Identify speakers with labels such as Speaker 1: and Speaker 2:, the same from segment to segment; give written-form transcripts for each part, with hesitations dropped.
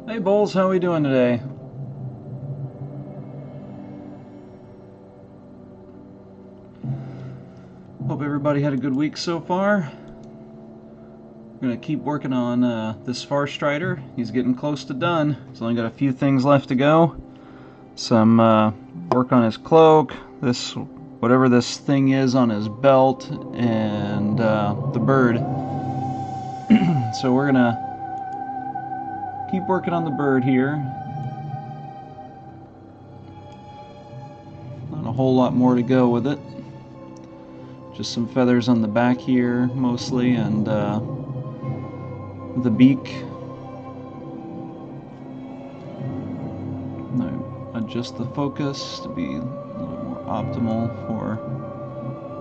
Speaker 1: Hey Bulls, how are we doing today? Hope everybody had a good week so far. We're gonna keep working on this Farstrider. He's getting close to done. He's only got a few things left to go. Some work on his cloak, this whatever this thing is on his belt, and the bird. So we're gonna keep working on the bird here. Not a whole lot more to go with it. Just some feathers on the back here, mostly, and the beak. I adjust the focus to be a little bit more optimal for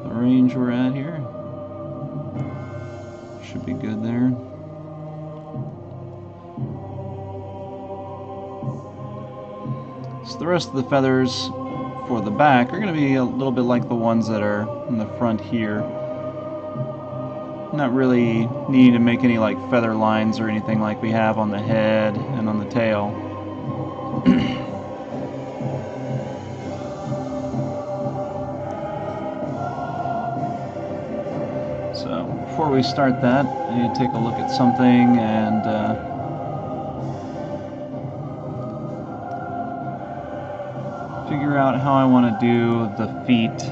Speaker 1: the range we're at here. Should be good there. So the rest of the feathers for the back are going to be a little bit like the ones that are in the front here. Not really needing to make any like feather lines or anything like we have on the head and on the tail. So before we start that, I need to take a look at something and figure out how I want to do the feet.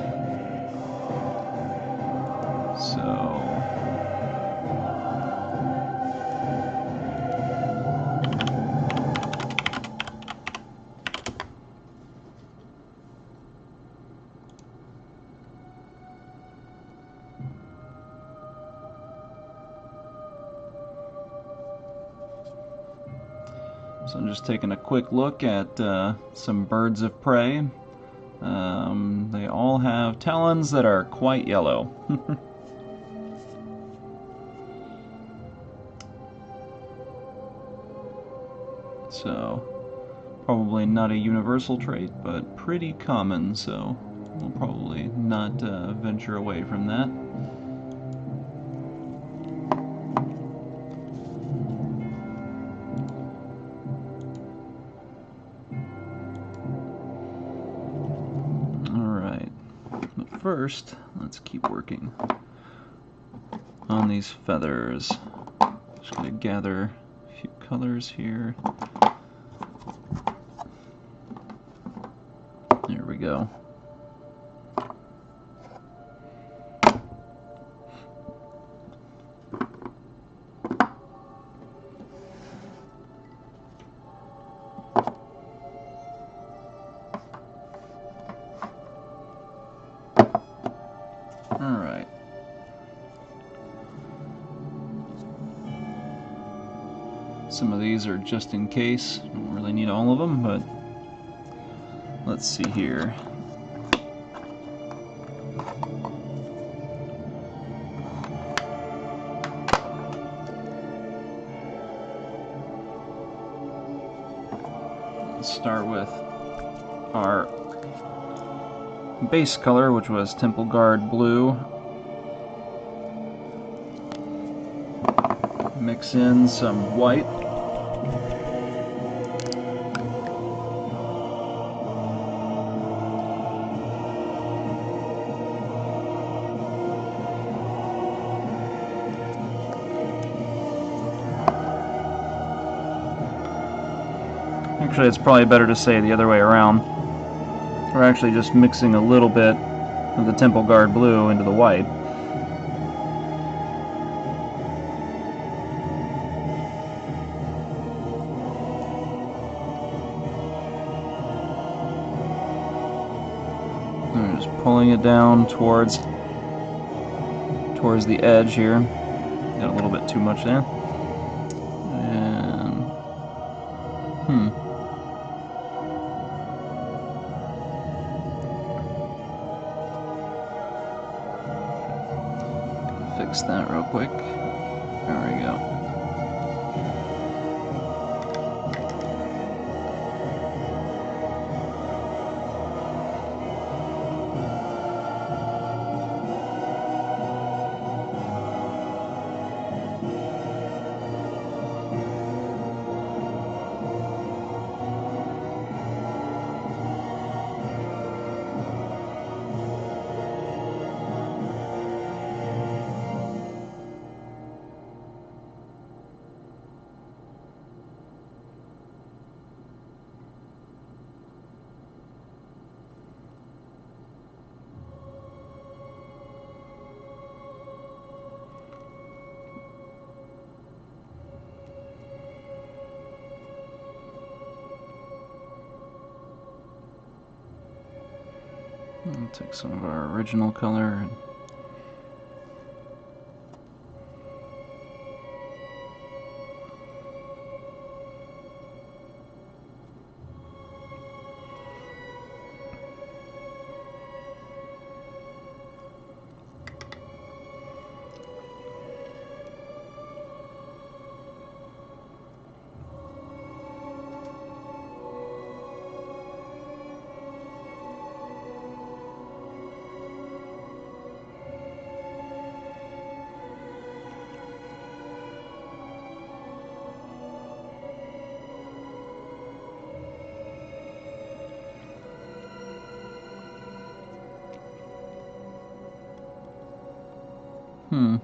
Speaker 1: So I'm just taking a quick look at some birds of prey. They all have talons that are quite yellow. So, probably not a universal trait, but pretty common, so we'll probably not venture away from that. First, let's keep working on these feathers. Just gonna gather a few colors here. There we go. Alright. Some of these are just in case. Don't really need all of them, but let's see here. Let's start with our base color, which was Temple Guard Blue. Mix in some white. Actually, it's probably better to say the other way around. We're actually just mixing a little bit of the Temple Guard Blue into the white. And we're just pulling it down towards the edge here. Got a little bit too much there. And fix that real quick. There we go. I'll take some of our original color and Hmm.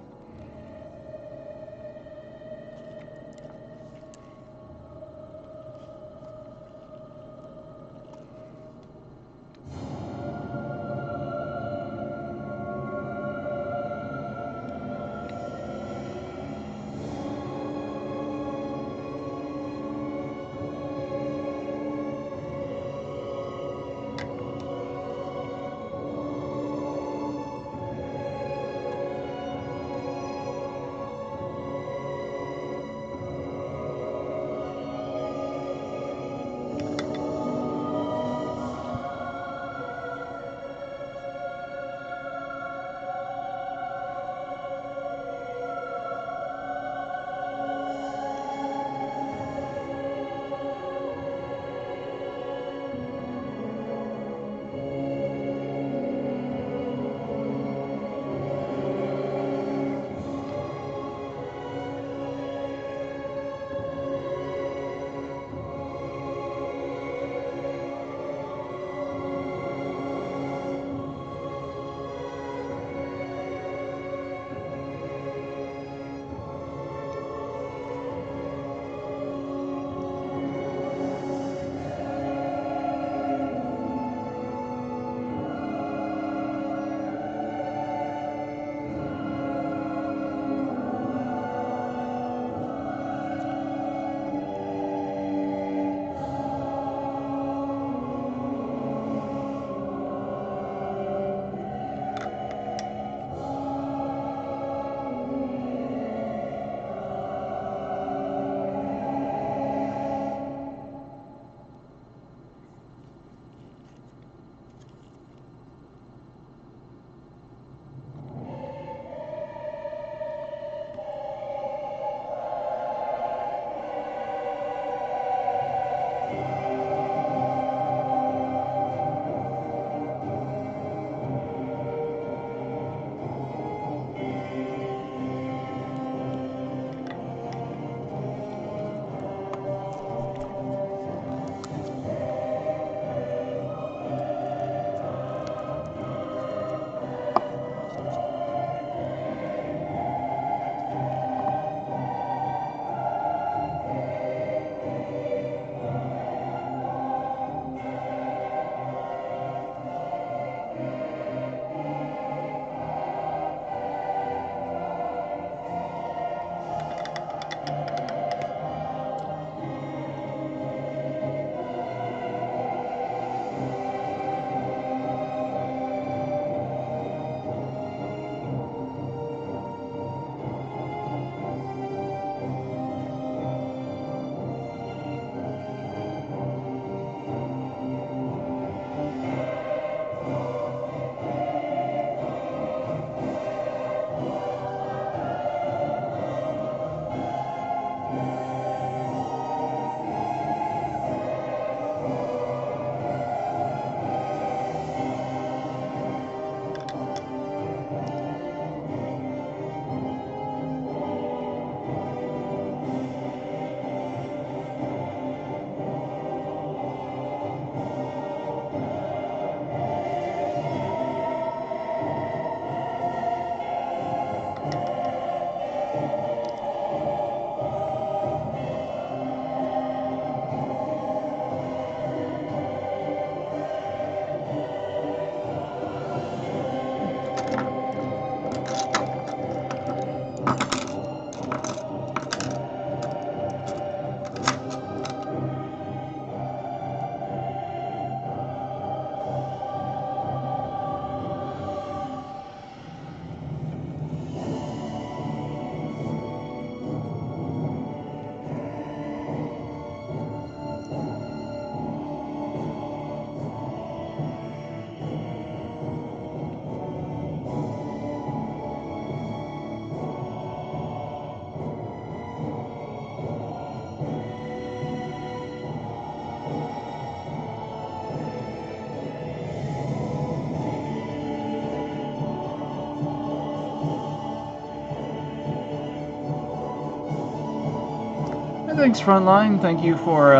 Speaker 1: Thanks, Frontline. Thank you for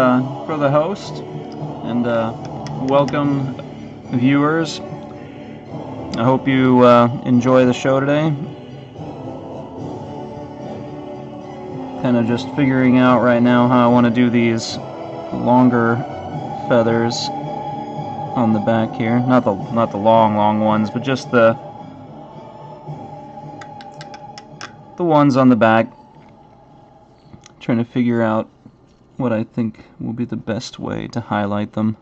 Speaker 1: the host, and welcome, viewers. I hope you enjoy the show today. Kind of just figuring out right now how I want to do these longer feathers on the back here. Not the long ones, but just the ones on the back. Trying to figure out what I think will be the best way to highlight them.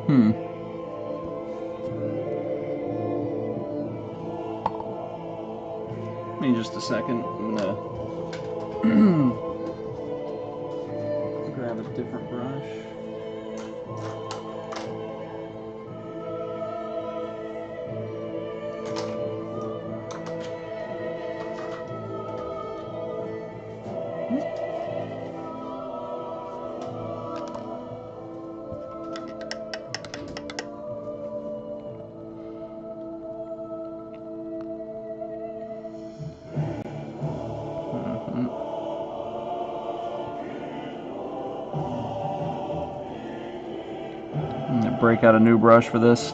Speaker 1: Give me just a second. I'm gonna grab a different brush. I'm gonna break out a new brush for this.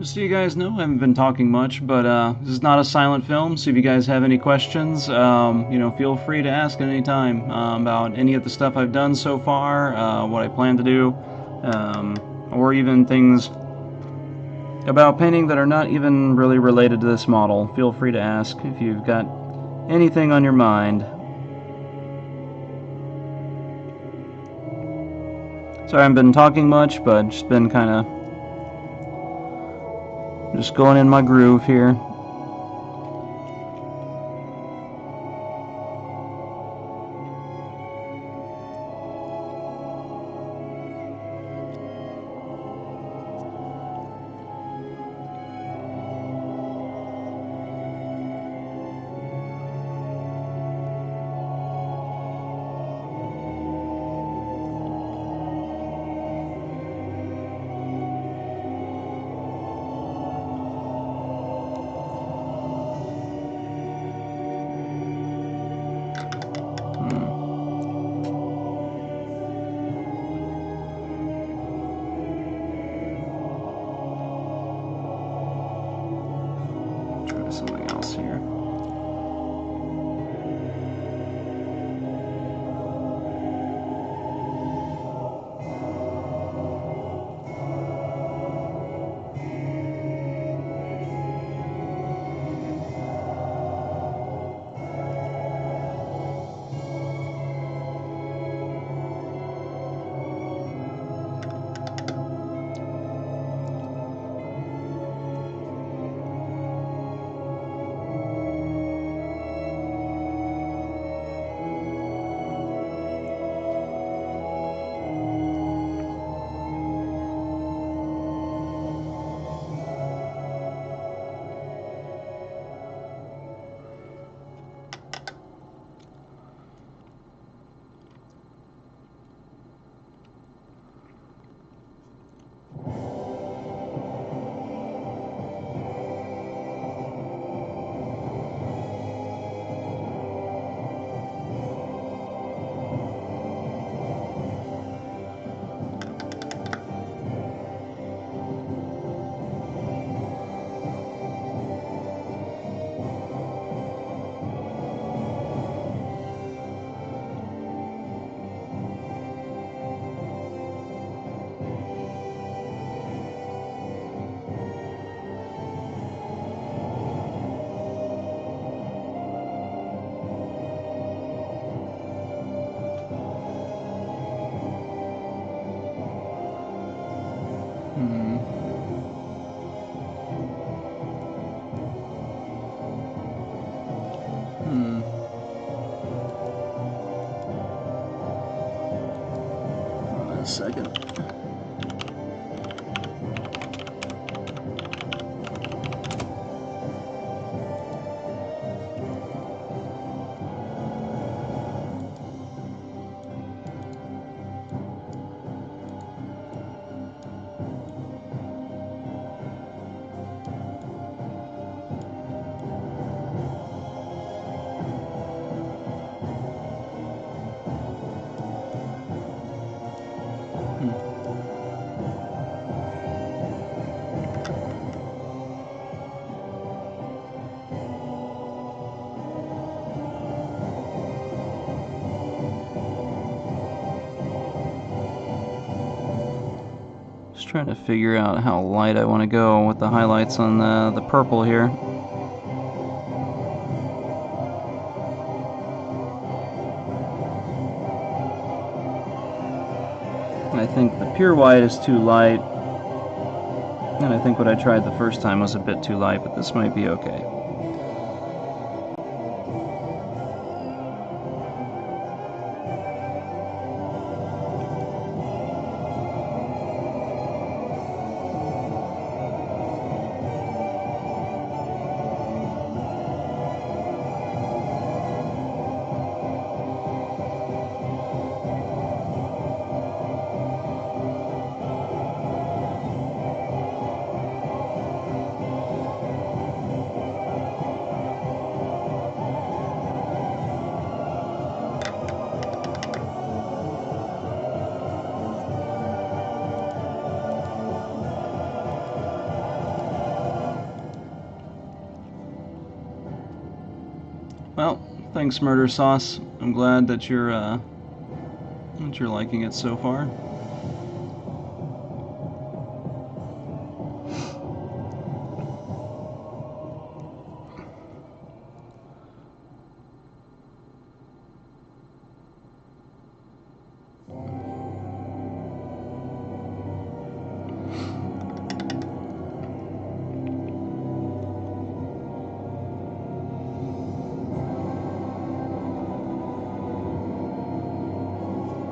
Speaker 1: Just so you guys know, I haven't been talking much, but this is not a silent film, so if you guys have any questions, feel free to ask at any time about any of the stuff I've done so far, what I plan to do, or even things about painting that are not even really related to this model. Feel free to ask if you've got anything on your mind. Sorry I haven't been talking much, but just been kind of just going in my groove here. Something else here. A second. Just trying to figure out how light I want to go with the highlights on the purple here. I think the pure white is too light, and I think what I tried the first time was a bit too light, but this might be okay. Well, thanks, Murder Sauce. I'm glad that you're liking it so far.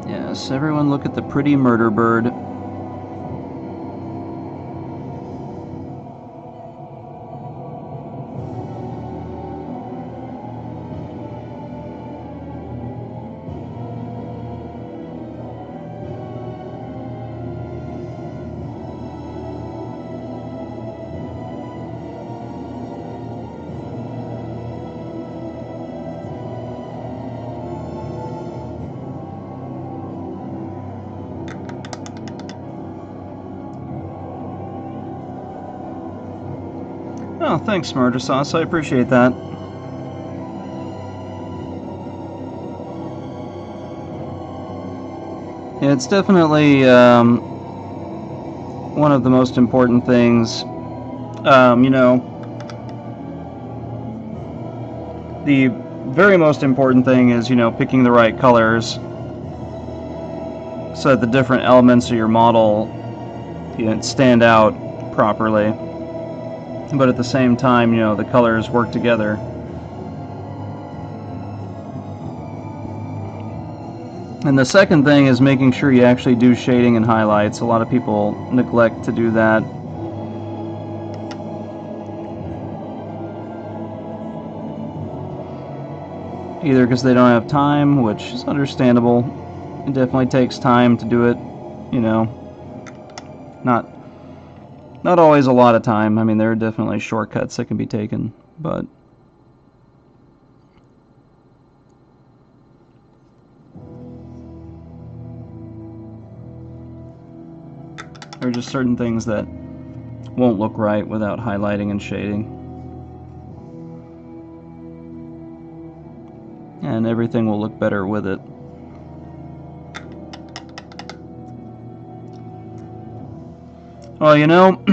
Speaker 1: Yes, everyone look at the pretty murder bird. Oh, thanks, Murder Sauce. I appreciate that. Yeah, it's definitely one of the most important things. You know, the very most important thing is, you know, picking the right colors so that the different elements of your model, you know, stand out properly. But at the same time, you know, the colors work together. And the second thing is making sure you actually do shading and highlights. A lot of people neglect to do that. Either because they don't have time, which is understandable. It definitely takes time to do it, you know. Not always a lot of time. I mean, there are definitely shortcuts that can be taken, but there are just certain things that won't look right without highlighting and shading. And everything will look better with it. Well, you know,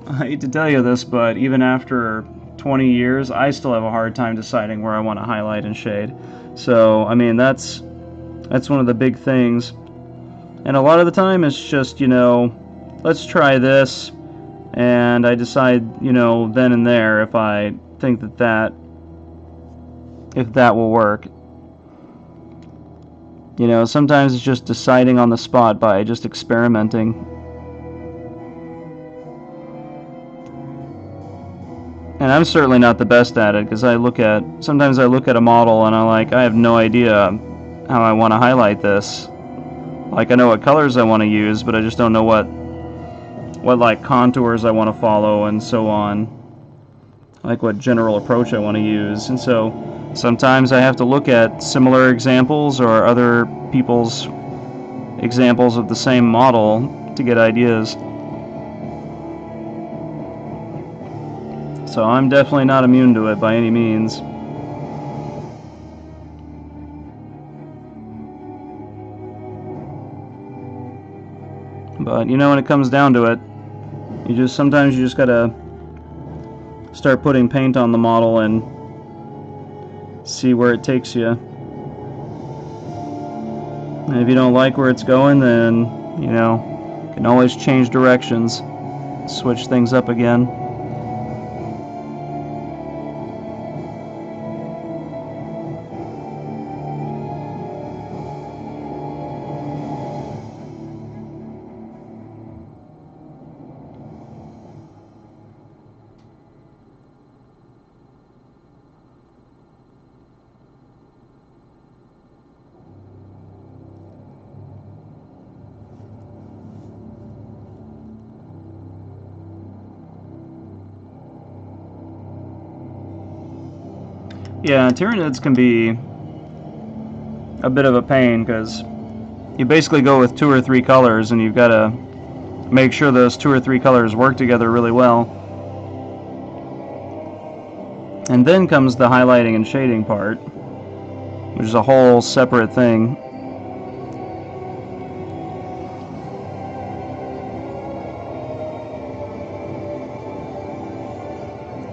Speaker 1: I hate to tell you this, but even after 20 years, I still have a hard time deciding where I want to highlight and shade. So, I mean, that's one of the big things. And a lot of the time it's just, you know, let's try this, and I decide, you know, then and there if I think that will work. You know, sometimes it's just deciding on the spot by just experimenting. And I'm certainly not the best at it, because sometimes I look at a model and I have no idea how I want to highlight this. Like, I know what colors I want to use, but I just don't know what like contours I want to follow and so on. Like what general approach I want to use. And so sometimes I have to look at similar examples or other people's examples of the same model to get ideas. So I'm definitely not immune to it by any means. But you know, when it comes down to it, sometimes you just gotta start putting paint on the model and see where it takes you. And if you don't like where it's going, then, you know, you can always change directions, switch things up again. Yeah, Tyranids can be a bit of a pain, because you basically go with 2 or 3 colors and you've got to make sure those 2 or 3 colors work together really well. And then comes the highlighting and shading part, which is a whole separate thing.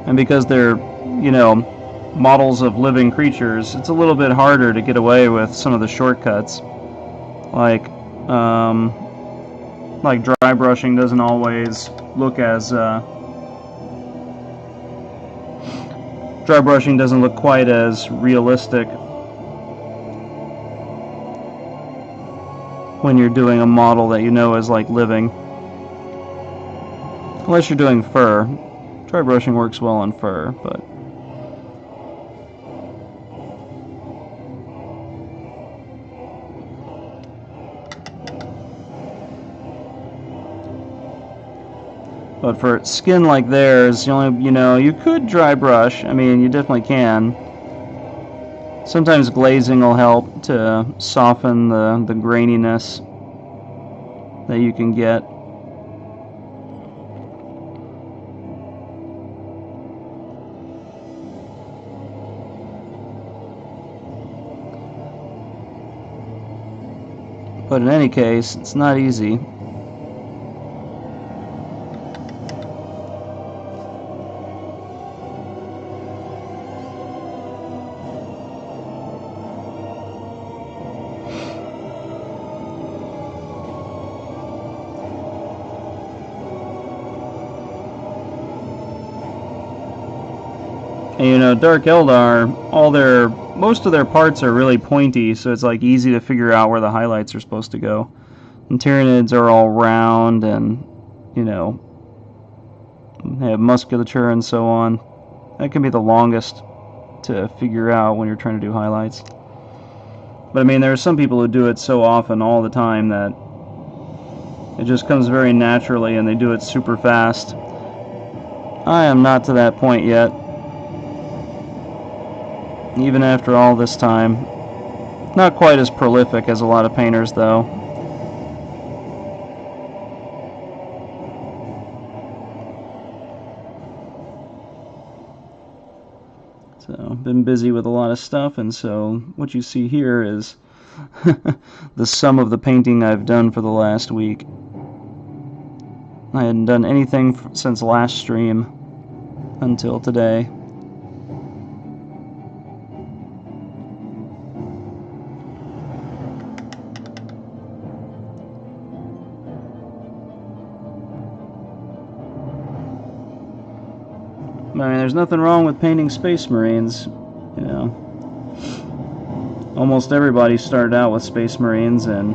Speaker 1: And because they're, you know, models of living creatures, it's a little bit harder to get away with some of the shortcuts. Like dry brushing doesn't always look as dry brushing doesn't look quite as realistic when you're doing a model that you know is like living. Unless you're doing fur. Dry brushing works well on fur, but for skin like theirs, you could dry brush. I mean, you definitely can. Sometimes glazing will help to soften the graininess that you can get. But in any case, it's not easy. And Dark Eldar, most of their parts are really pointy, so it's like easy to figure out where the highlights are supposed to go. And Tyranids are all round and, they have musculature and so on. That can be the longest to figure out when you're trying to do highlights. But I mean, there are some people who do it so often all the time that it just comes very naturally and they do it super fast. I am not to that point yet. Even after all this time. Not quite as prolific as a lot of painters, though. So, been busy with a lot of stuff, and so what you see here is the sum of the painting I've done for the last week. I hadn't done anything since last stream until today. I mean, there's nothing wrong with painting Space Marines, Almost everybody started out with Space Marines, and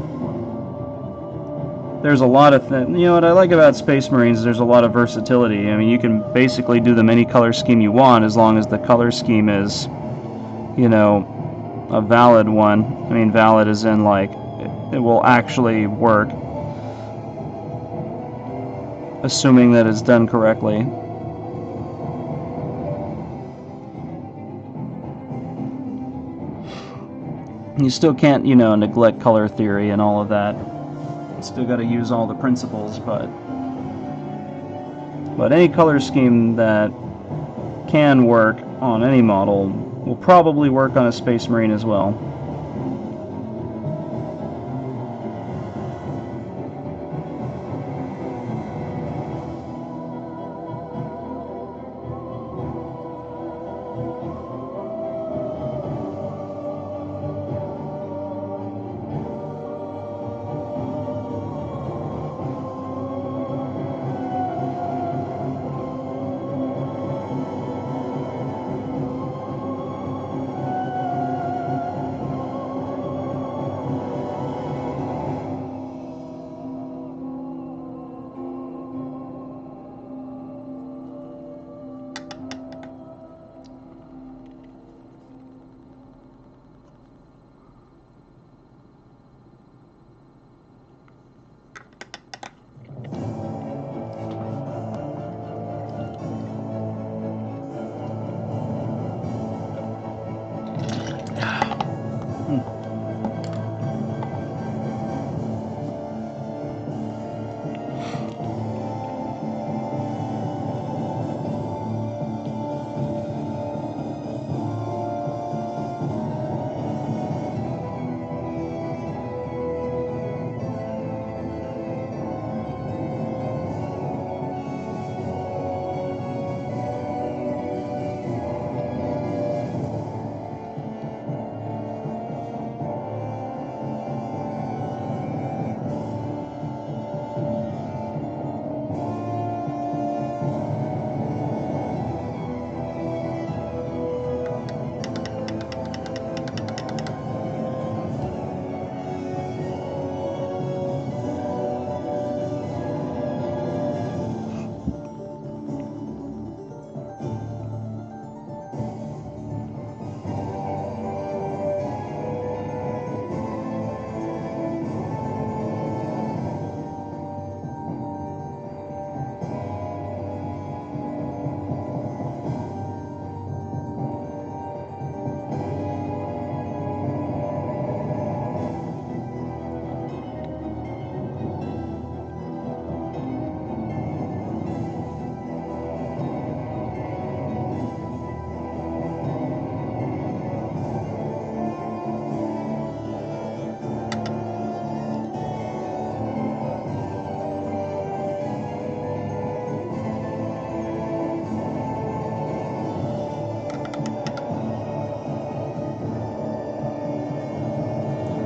Speaker 1: there's a lot of things. What I like about Space Marines is there's a lot of versatility. I mean, you can basically do them any color scheme you want as long as the color scheme is, a valid one. I mean, valid as in, like, it will actually work, assuming that it's done correctly. You still can't, neglect color theory and all of that. You still got to use all the principles, but any color scheme that can work on any model will probably work on a Space Marine as well.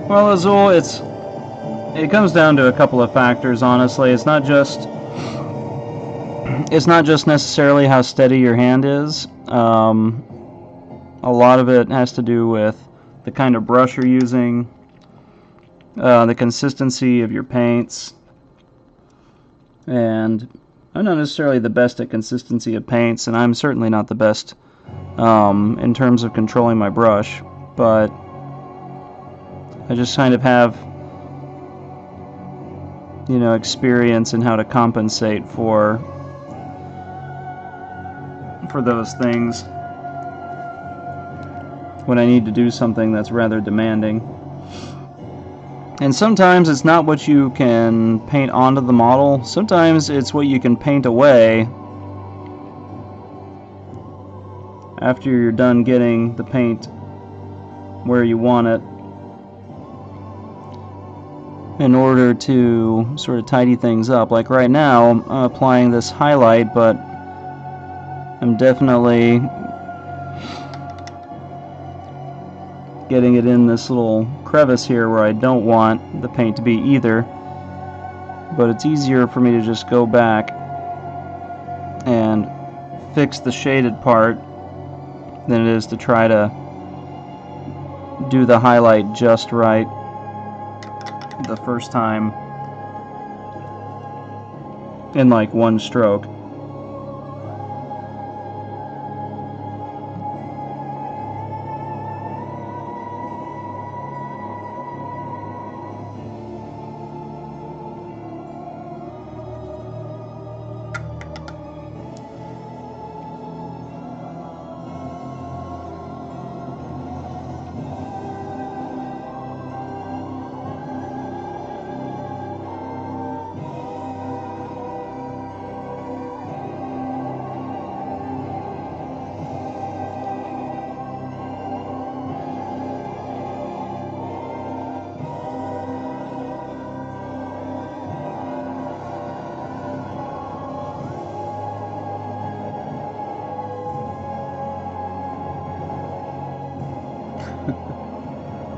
Speaker 1: Well, Azul, it comes down to a couple of factors, honestly. It's not just necessarily how steady your hand is. A lot of it has to do with the kind of brush you're using, the consistency of your paints, and I'm not necessarily the best at consistency of paints, and I'm certainly not the best in terms of controlling my brush, but I just kind of have, you know, experience in how to compensate for those things when I need to do something that's rather demanding. And sometimes it's not what you can paint onto the model, sometimes it's what you can paint away after you're done getting the paint where you want it, in order to sort of tidy things up. Like right now, I'm applying this highlight, but I'm definitely getting it in this little crevice here where I don't want the paint to be either. But it's easier for me to just go back and fix the shaded part than it is to try to do the highlight just right the first time in like one stroke.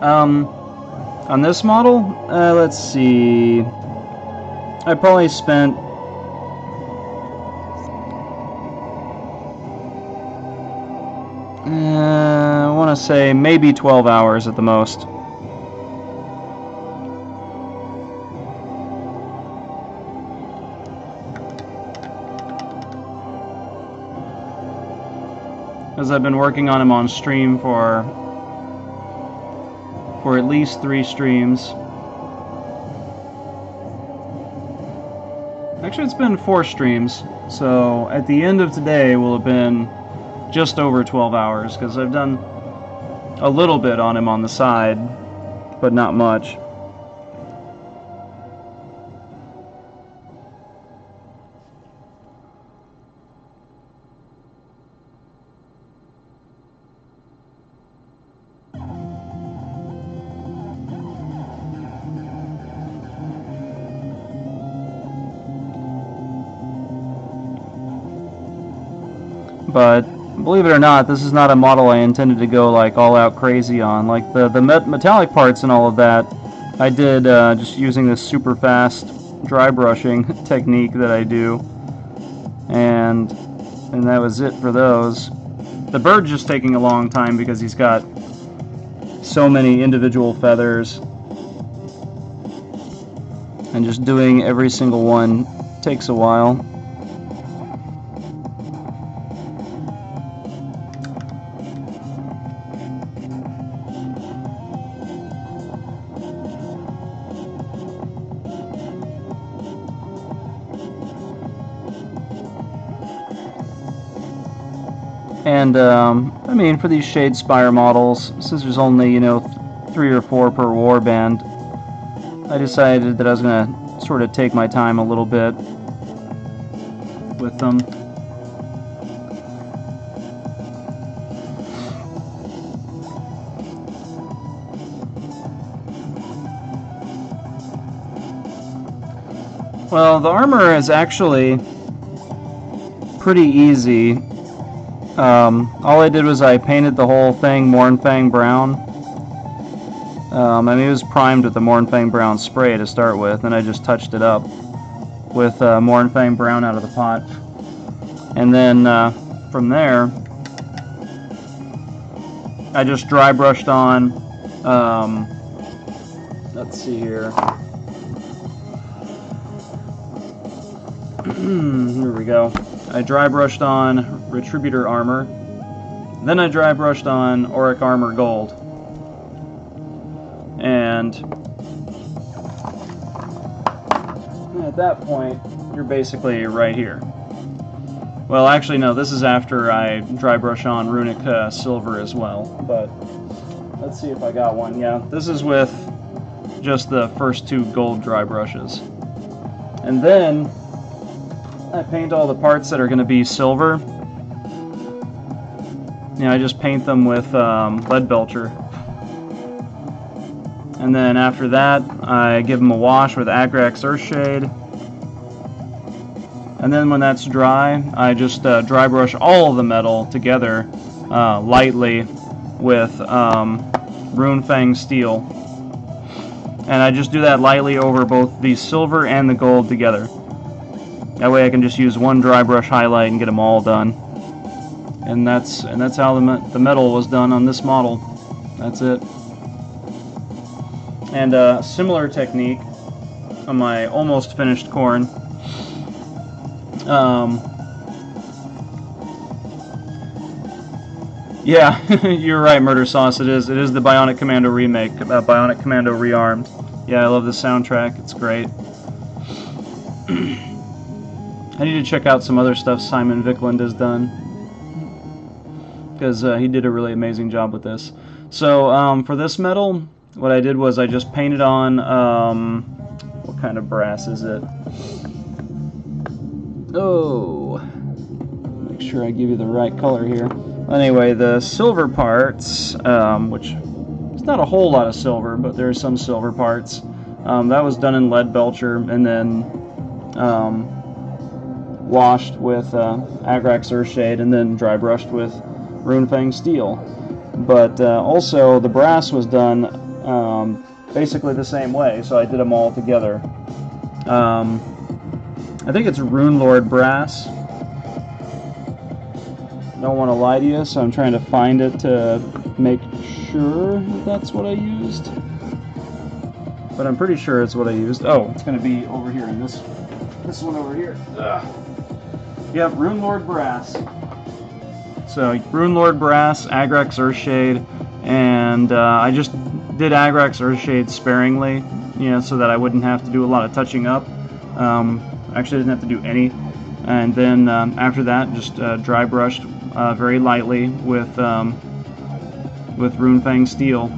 Speaker 1: On this model, let's see, I probably spent I want to say maybe 12 hours at the most. As I've been working on him on stream for at least 3 streams. Actually, it's been 4 streams, so at the end of today will have been just over 12 hours, because I've done a little bit on him on the side, but not much. But believe it or not, this is not a model I intended to go like all out crazy on. Like the metallic parts and all of that, I did just using this super fast dry brushing technique that I do, and that was it for those. The bird's just taking a long time because he's got so many individual feathers, and just doing every single one takes a while. And I mean, for these Shade Spire models, since there's only, you know, 3 or 4 per warband, I decided that I was going to sort of take my time a little bit with them. Well, the armor is actually pretty easy. All I did was I painted the whole thing Mornfang brown, I mean, it was primed with the Mournfang Brown spray to start with, and I just touched it up with Mournfang Brown out of the pot. And then from there, I just dry brushed on, let's see here. Here we go. I dry brushed on Retributor Armor. Then I dry brushed on Auric Armor Gold. And at that point, you're basically right here. Well, actually, no, this is after I dry brush on Runic Silver as well. But let's see if I got one. Yeah, this is with just the first 2 gold dry brushes. And then I paint all the parts that are going to be silver. I just paint them with lead belcher. And then after that, I give them a wash with Agrax Earthshade. And then when that's dry, I just dry brush all of the metal together lightly with Runefang Steel. And I just do that lightly over both the silver and the gold together. That way I can just use one dry brush highlight and get them all done. And that's how the metal was done on this model. That's it. And a similar technique on my almost finished Khorne. Yeah, you're right, Murder Sauce. It is the Bionic Commando remake, Bionic Commando Rearmed. Yeah, I love the soundtrack. It's great. I need to check out some other stuff Simon Viklund has done, because he did a really amazing job with this. So for this metal, what I did was I just painted on, what kind of brass is it? Oh, make sure I give you the right color here. Anyway, the silver parts, which it's not a whole lot of silver, but there's some silver parts. That was done in lead belcher and then washed with Agrax Earthshade and then dry brushed with Runefang Steel. But also the brass was done basically the same way, so I did them all together. I think it's Runelord brass. Don't want to lie to you, so I'm trying to find it to make sure that that's what I used. But I'm pretty sure it's what I used. Oh, it's going to be over here in this one over here. Ugh. Yep, Runelord brass. So Runelord brass, Agrax Earthshade, and I just did Agrax Earthshade sparingly, so that I wouldn't have to do a lot of touching up. Actually, I didn't have to do any. And then after that, just dry brushed very lightly with Runefang Steel,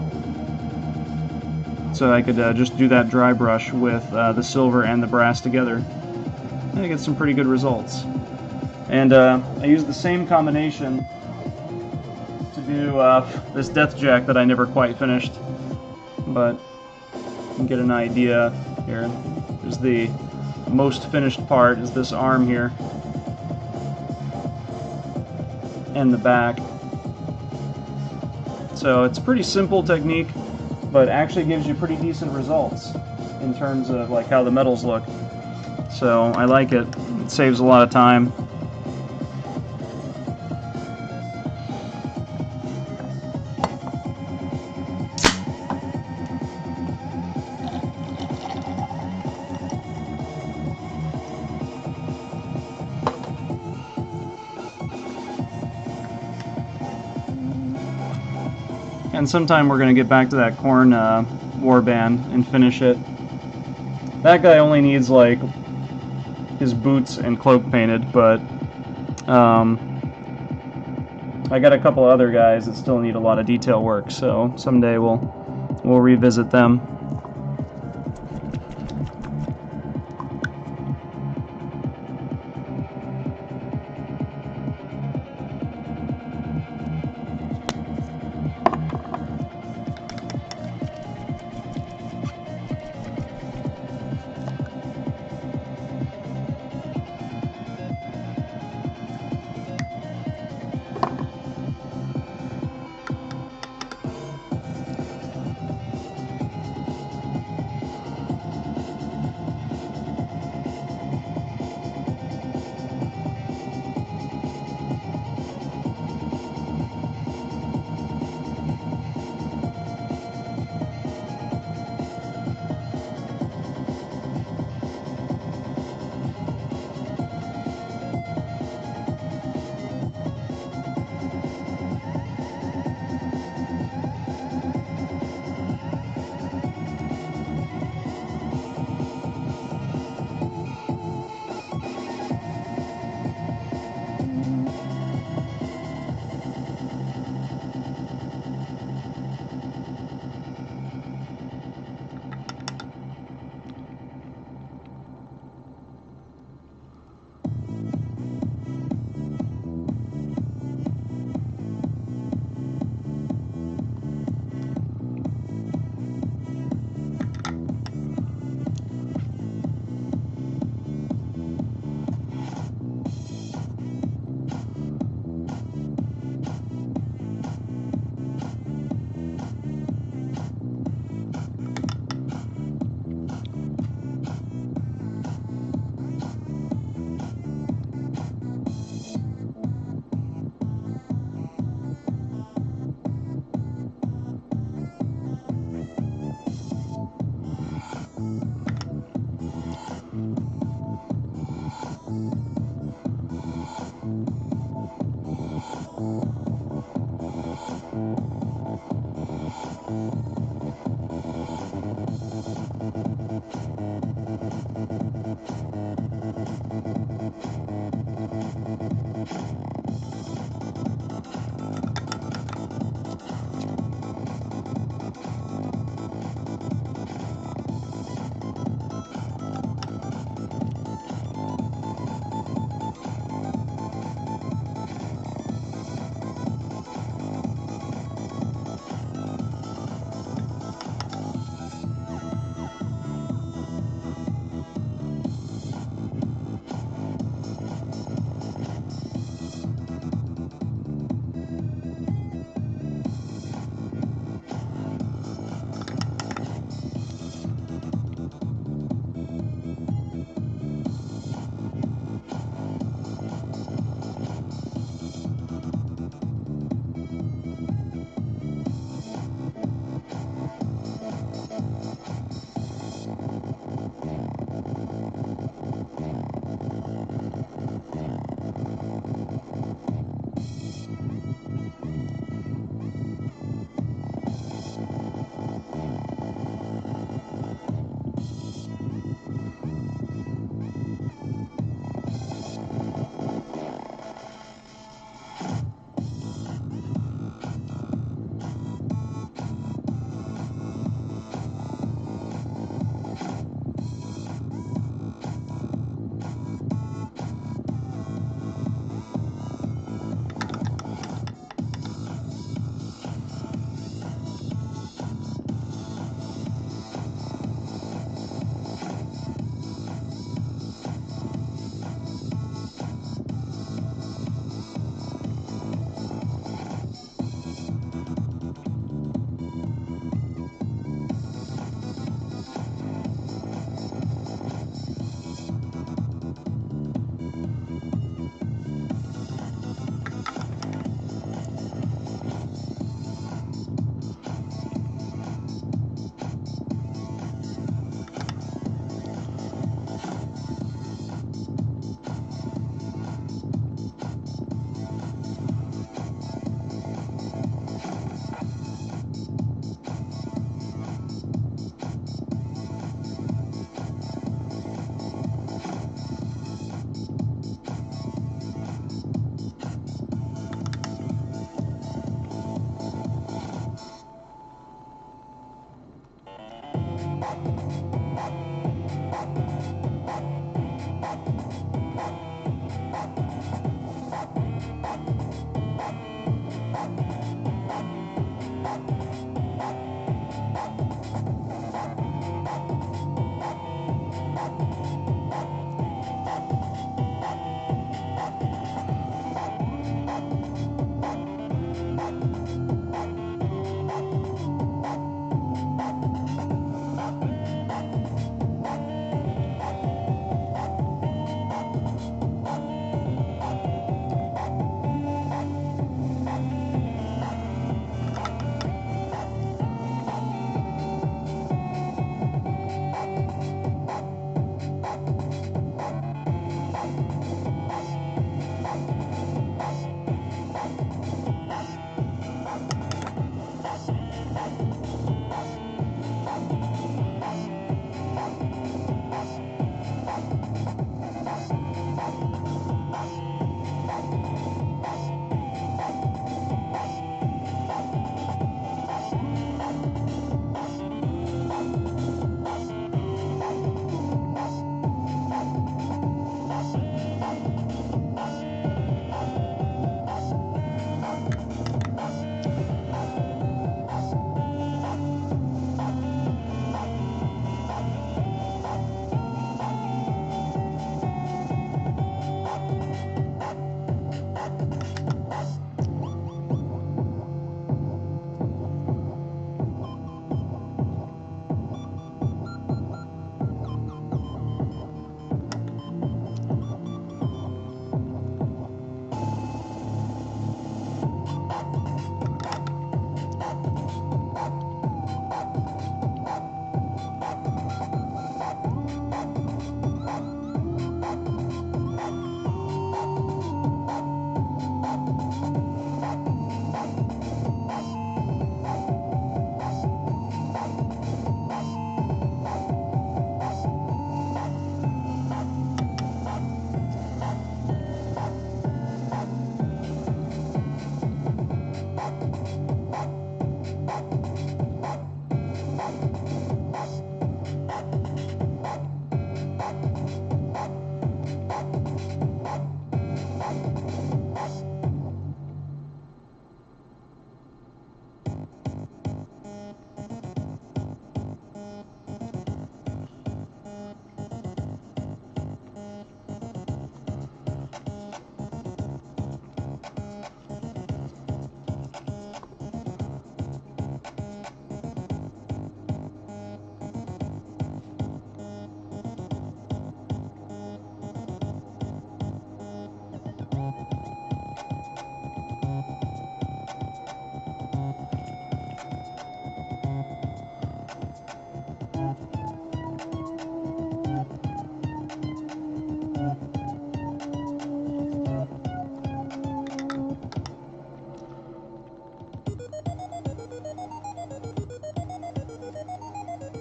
Speaker 1: so I could just do that dry brush with the silver and the brass together. And I get some pretty good results. And I used the same combination to do this Deathjack that I never quite finished, but you can get an idea here. There's the most finished part is this arm here and the back. So it's a pretty simple technique, but actually gives you pretty decent results in terms of like how the metals look. So I like it. It saves a lot of time. And sometime we're going to get back to that Khorne warband and finish it. That guy only needs like his boots and cloak painted, but I got a couple other guys that still need a lot of detail work, so someday we'll revisit them.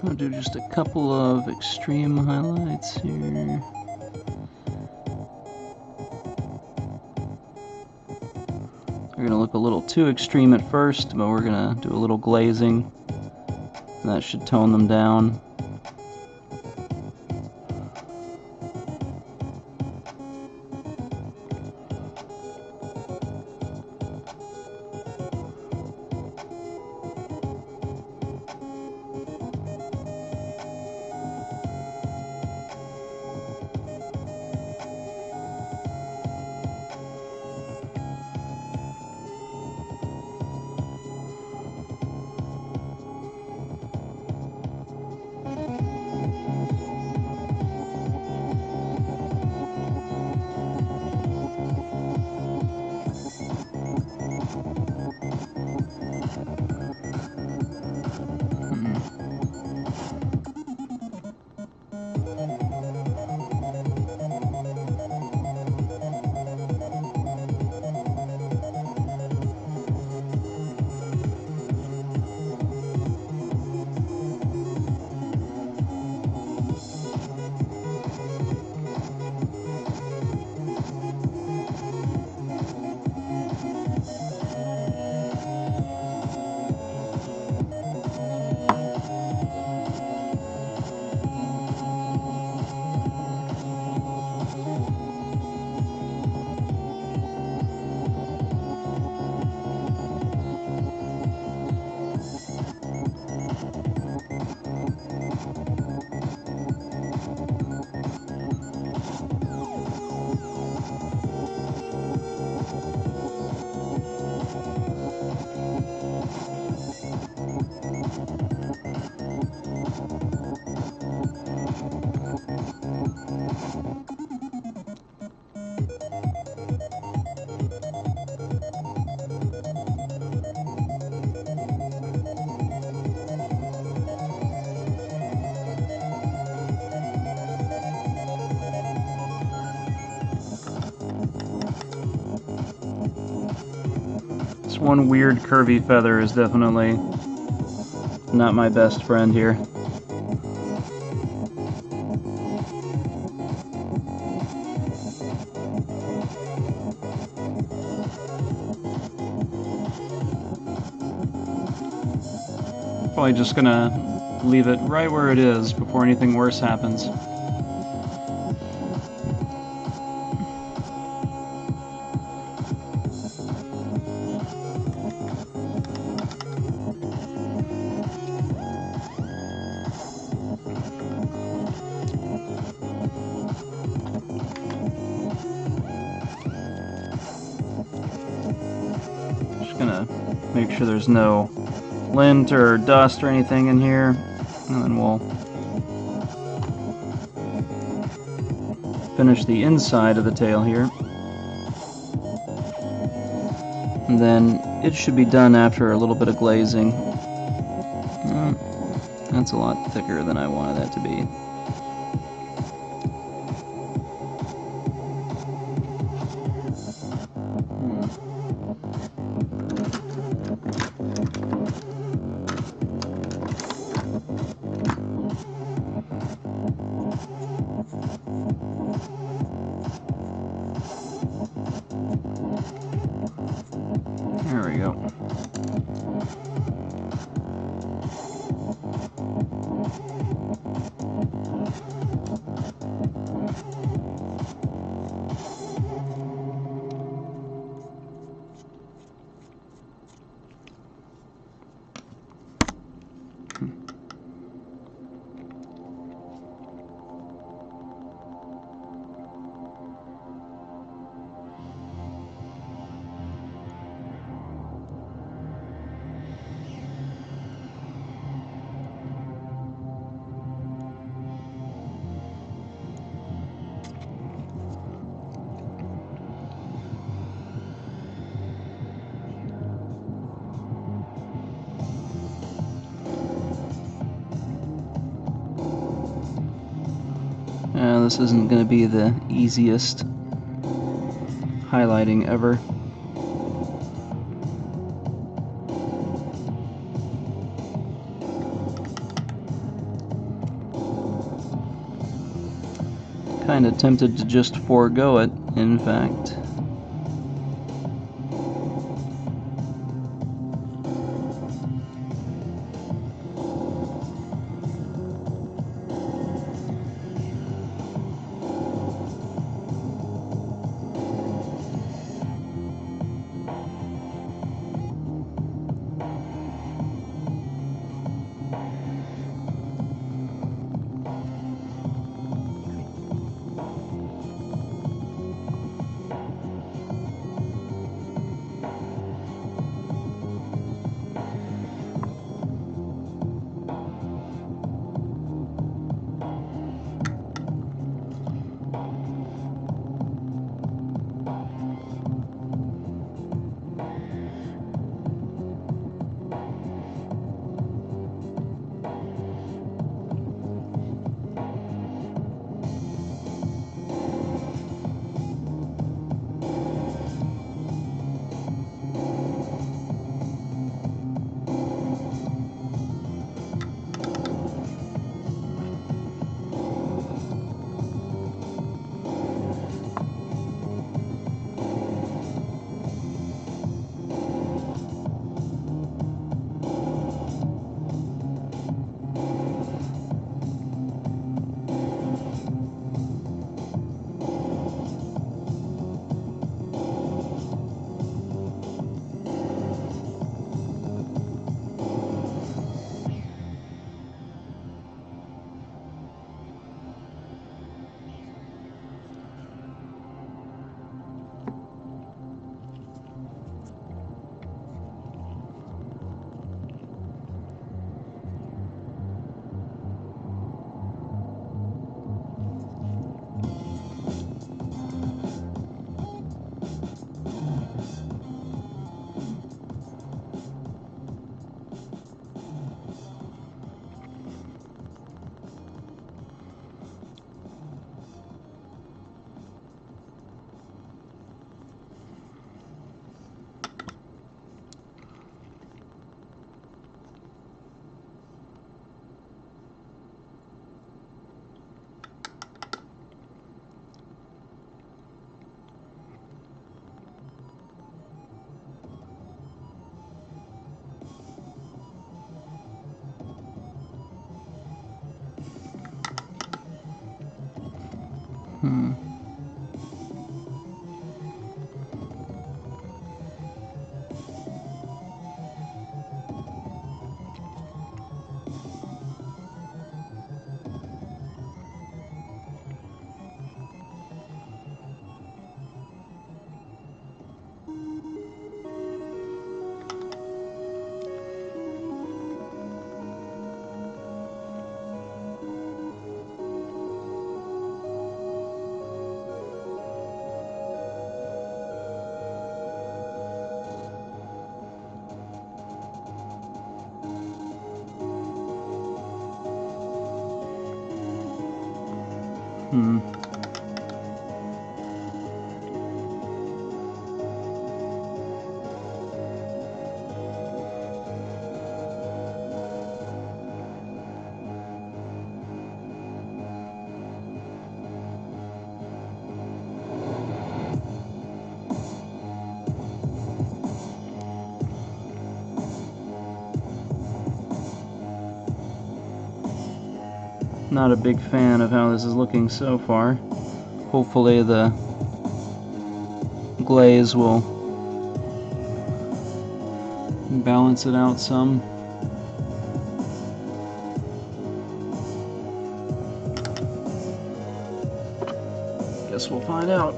Speaker 1: I'll do just a couple of extreme highlights here. They're gonna look a little too extreme at first, but we're gonna do a little glazing. And that should tone them down. This one weird curvy feather is definitely not my best friend here. Probably just gonna leave it right where it is before anything worse happens. Just gonna make sure there's no lint or dust or anything in here, and then we'll finish the inside of the tail here. And then it should be done after a little bit of glazing. That's a lot thicker than I wanted that to be. There we go. This isn't going to be the easiest highlighting ever. kind of tempted to just forego it, in fact. Not a big fan of how this is looking so far. Hopefully the glaze will balance it out some. Guess we'll find out.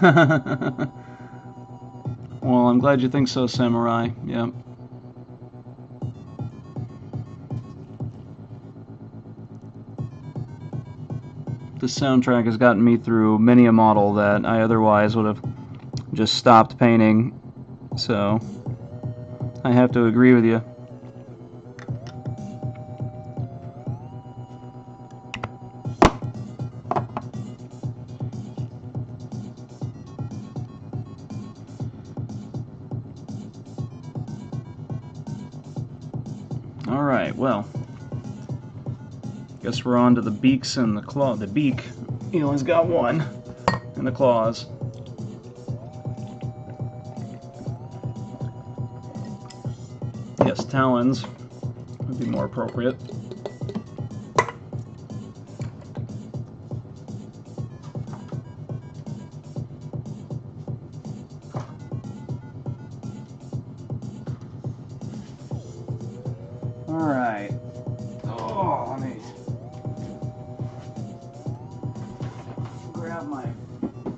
Speaker 1: Well, I'm glad you think so, Samurai. Yep. This soundtrack has gotten me through many a model that I otherwise would have just stopped painting. So, I have to agree with you. Alright, well, guess we're on to the beaks and the claw. The beak, he only's got one, and the claws. Yes, talons would be more appropriate. Alright. Oh, let me grab my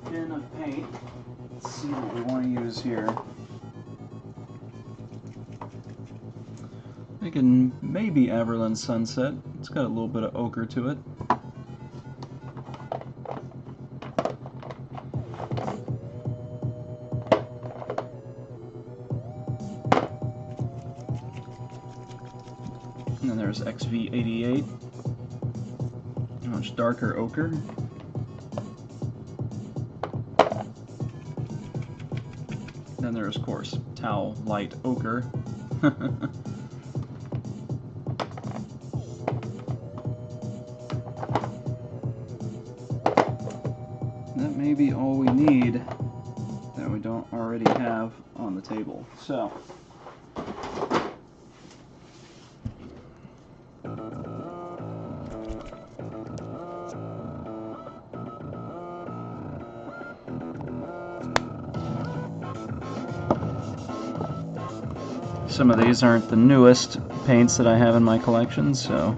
Speaker 1: bin of paint. Let's see what we want to use here. Thinking maybe Averland Sunset. It's got a little bit of ochre to it. And then there's XV88, much darker ochre. Then there's, of course, Tau Light Ochre. That may be all we need that we don't already have on the table. So, some of these aren't the newest paints that I have in my collection, so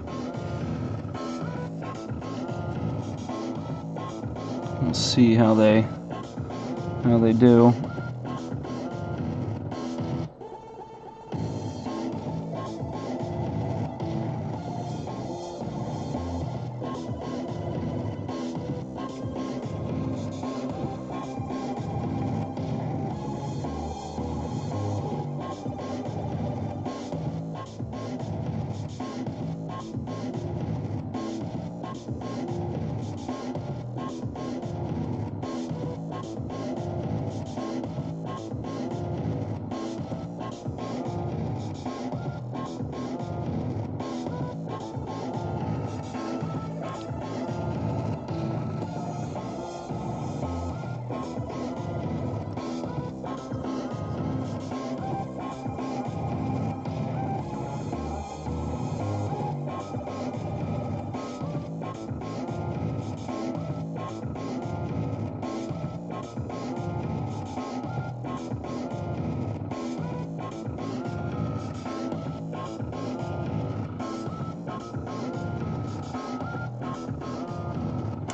Speaker 1: we'll see how they do.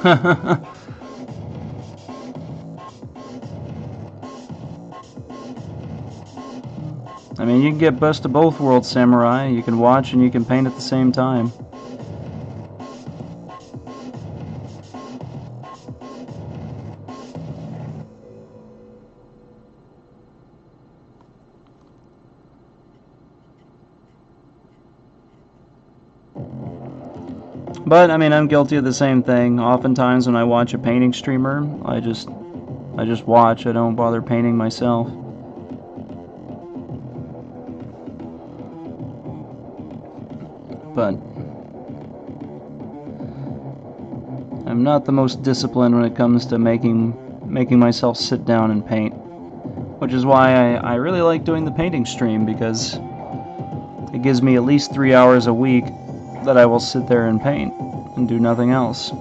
Speaker 1: I mean, you can get best of both worlds, Samurai. You can watch and you can paint at the same time. But, I mean, I'm guilty of the same thing. Oftentimes when I watch a painting streamer, I just watch. I don't bother painting myself. But I'm not the most disciplined when it comes to making myself sit down and paint. Which is why I really like doing the painting stream, because it gives me at least 3 hours a week that I will sit there and paint and do nothing else.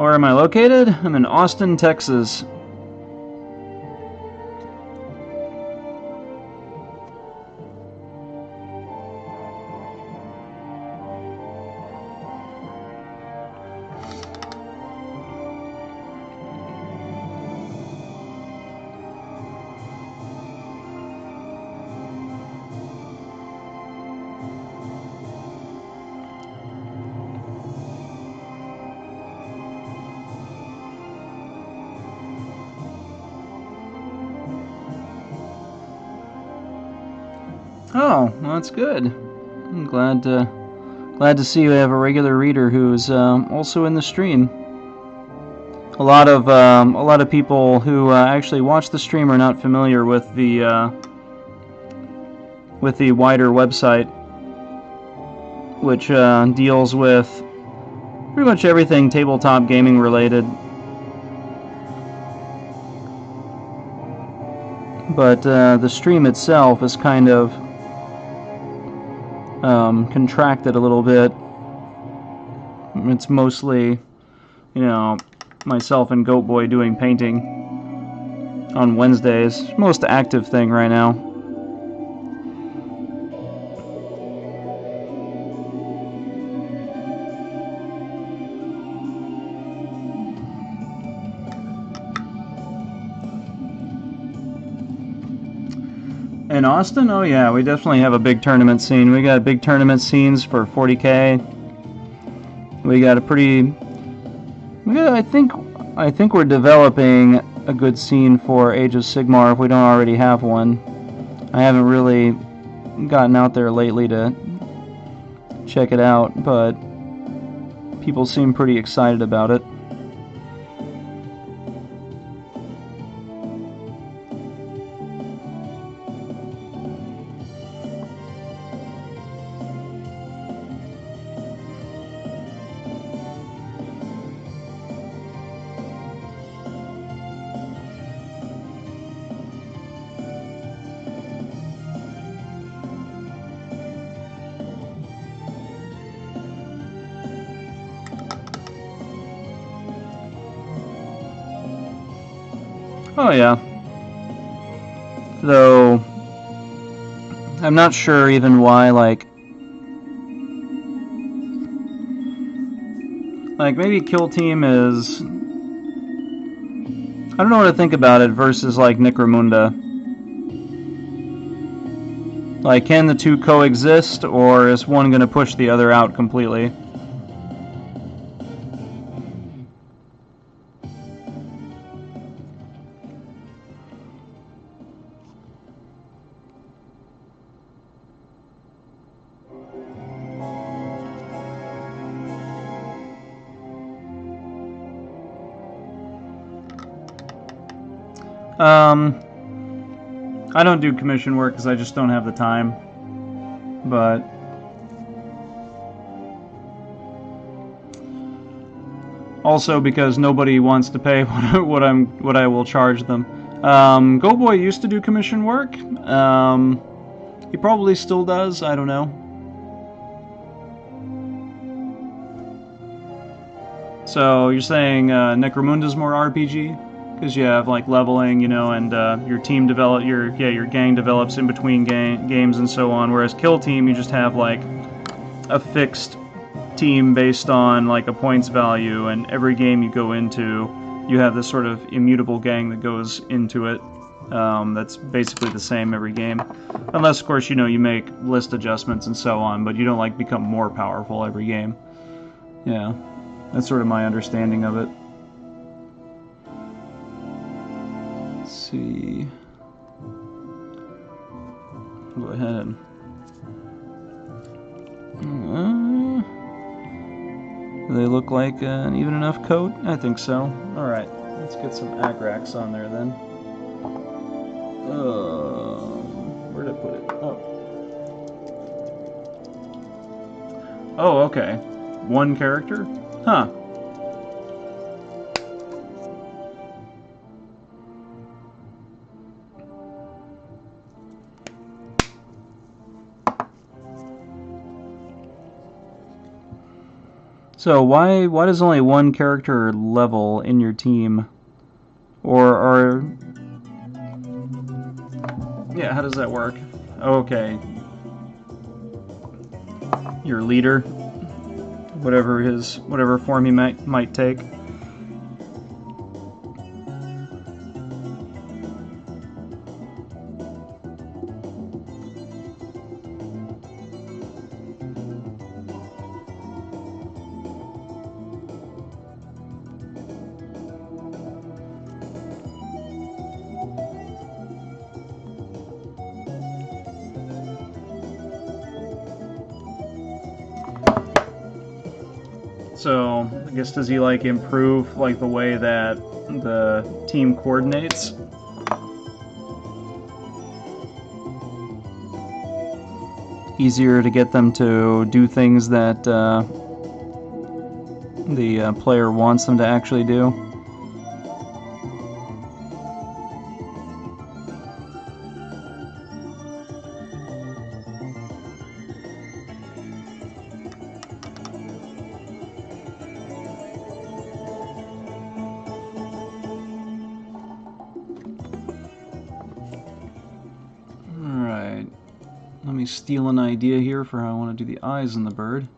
Speaker 1: Where am I located? I'm in Austin, Texas. Oh, well, that's good. I'm glad to see you have a regular reader who's also in the stream. A lot of people who actually watch the stream are not familiar with the wider website, which deals with pretty much everything tabletop gaming related. But the stream itself is kind of contracted a little bit. It's mostly, you know, myself and Goat Boy doing painting on Wednesdays. Most active thing right now. In Austin? Oh yeah, we definitely have a big tournament scene. We got big tournament scenes for 40K. We got a pretty... I think we're developing a good scene for Age of Sigmar if we don't already have one. I haven't really gotten out there lately to check it out, but people seem pretty excited about it. Oh yeah. Though I'm not sure even why, like maybe Kill Team is... I don't know what to think about it versus like Necromunda. Like, can the two coexist, or is one going to push the other out completely? I don't do commission work because I just don't have the time. But also because nobody wants to pay what I will charge them. Go Boy used to do commission work. He probably still does. I don't know. So you're saying Necromunda's more RPG? Because you have like leveling, you know, and your team your gang develops in between games and so on. Whereas Kill Team, you just have like a fixed team based on like a points value, and every game you go into, you have this sort of immutable gang that goes into it. That's basically the same every game, unless of course you make list adjustments and so on. But you don't like become more powerful every game. Yeah, that's sort of my understanding of it. See. Go ahead. Do they look like an even enough coat? I think so. Alright, let's get some Agrax on there then. Where did I put it? Oh, okay. One character? Huh. So why does only one character level in your team? Or yeah, how does that work? Okay. Your leader, whatever form he might take. So, I guess does he like improve like the way that the team coordinates? Easier to get them to do things that the player wants them to actually do. Alright, let me steal an idea here for how I want to do the eyes on the bird.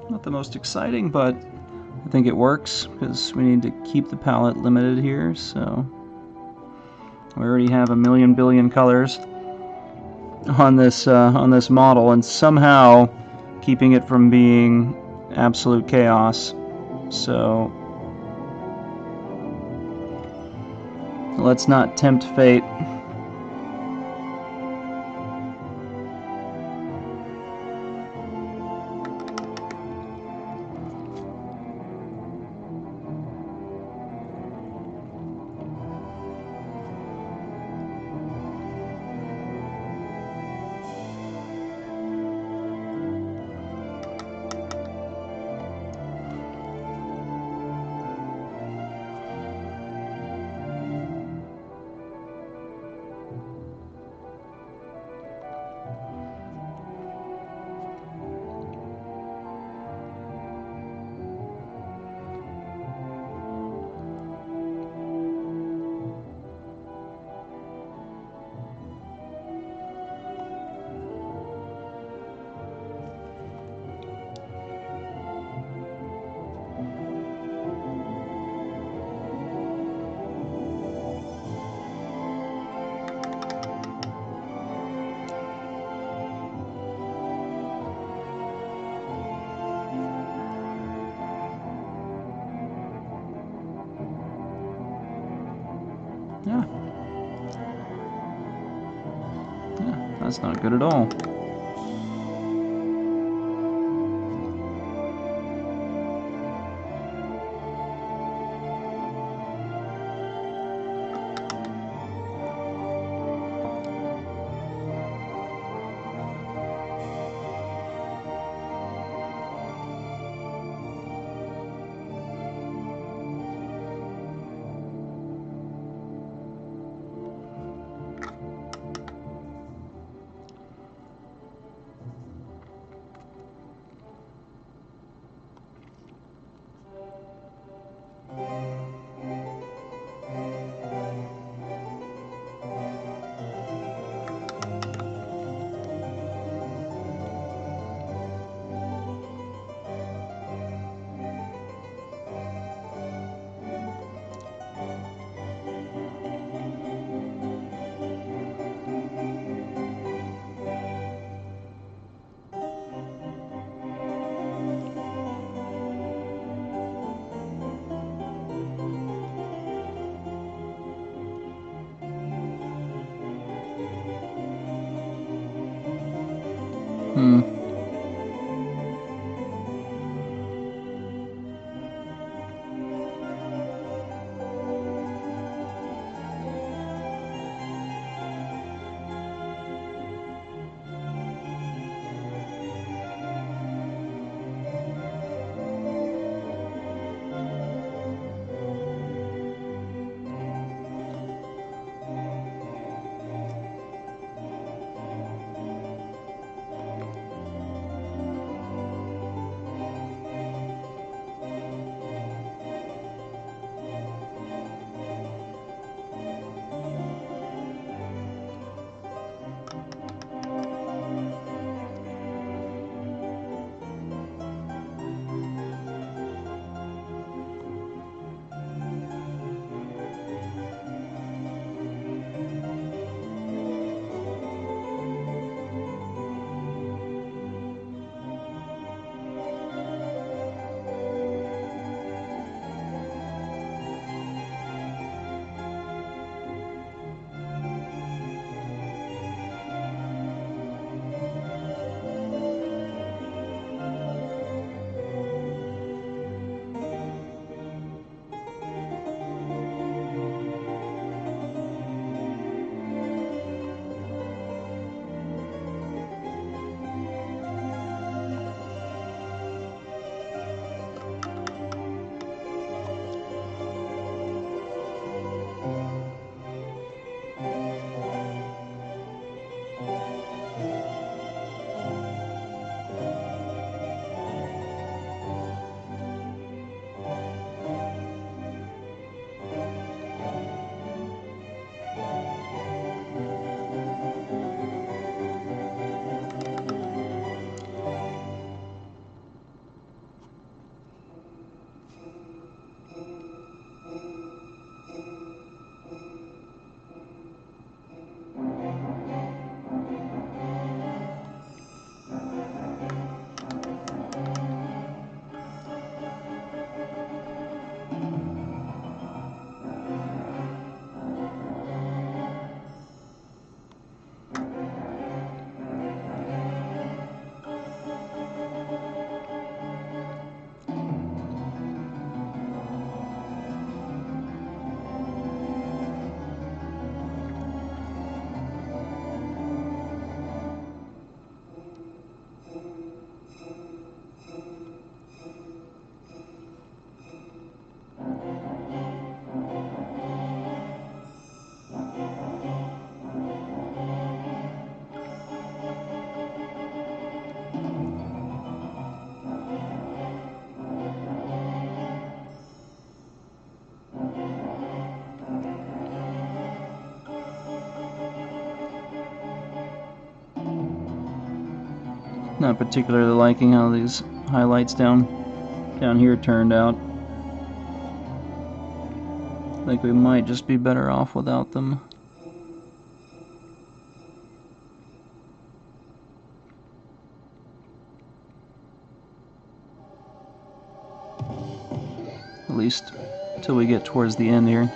Speaker 1: Not the most exciting, but I think it works because we need to keep the palette limited here, so we already have a million billion colors on this model, and somehow keeping it from being absolute chaos. So let's not tempt fate. Yeah. Yeah, that's not good at all. Not particularly liking how these highlights down here turned out. I think we might just be better off without them. At least until we get towards the end here.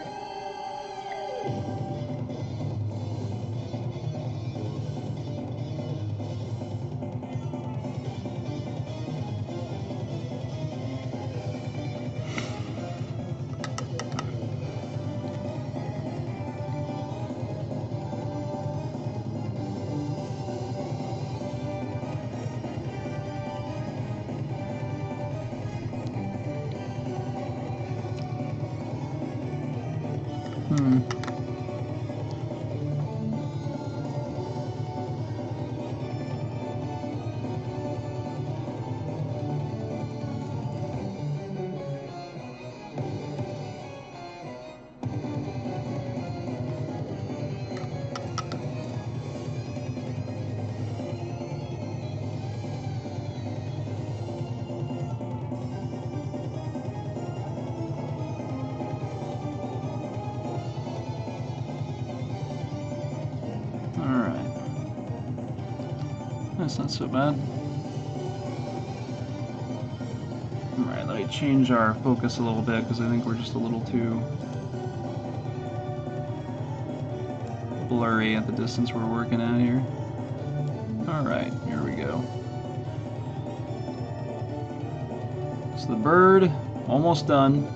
Speaker 1: Alright. That's not so bad. Alright, let me change our focus a little bit because I think we're just a little too blurry at the distance we're working at here. Alright, here we go. So the bird, almost done.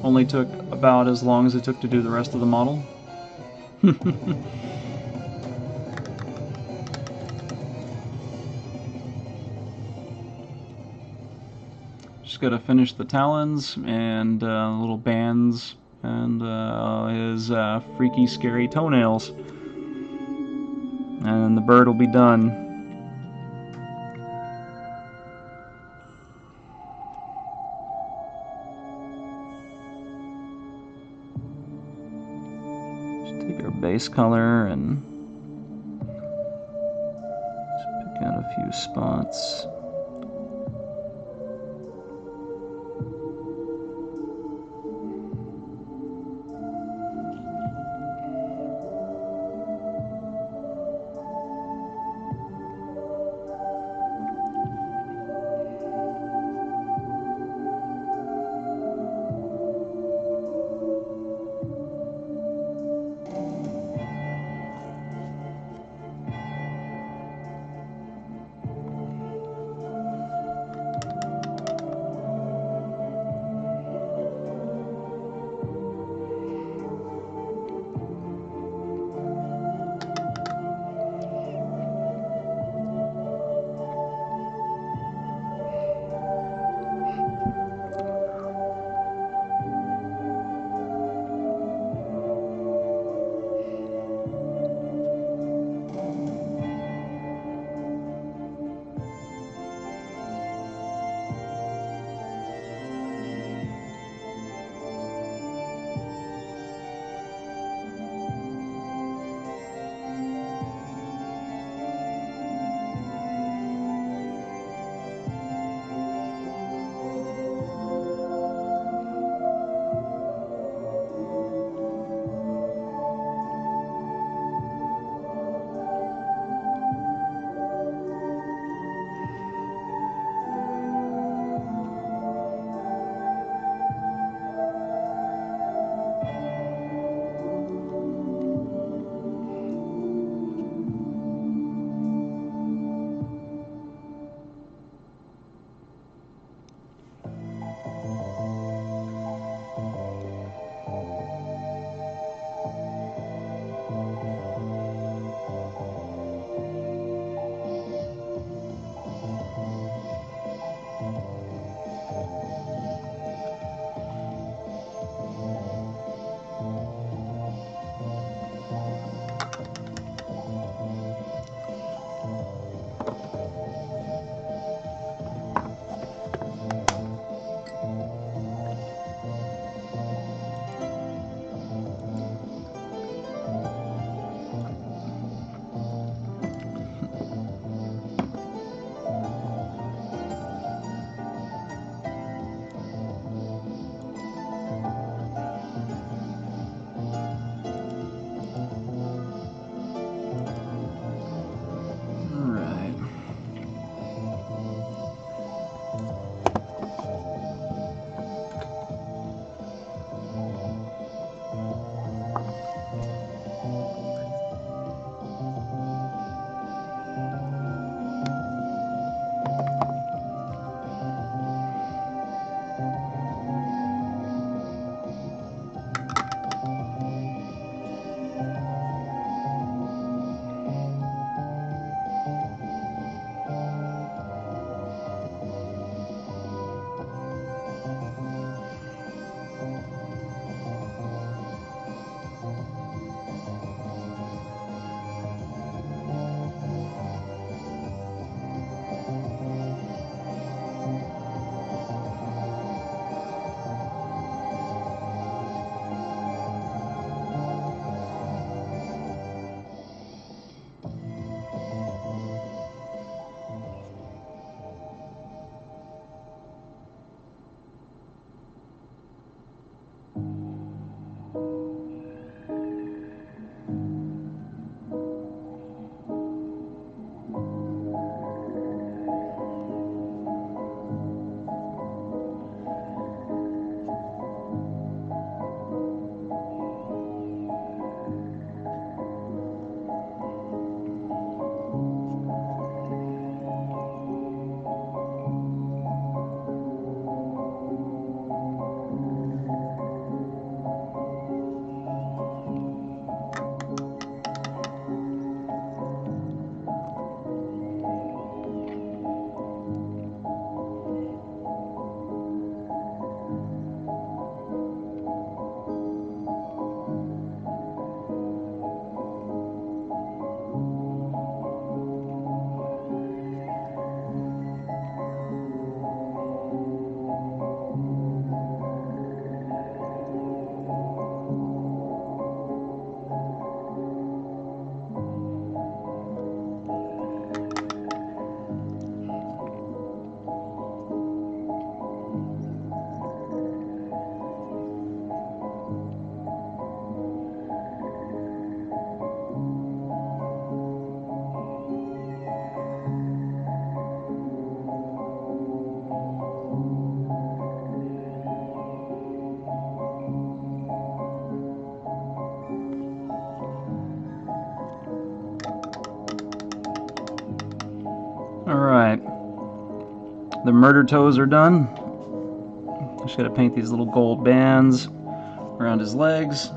Speaker 1: Only took about as long as it took to do the rest of the model. Just got to finish the talons and little bands and his freaky, scary toenails. And the bird will be done. Just take our base color and just pick out a few spots. Alright. The murder toes are done. Just gotta paint these little gold bands around his legs.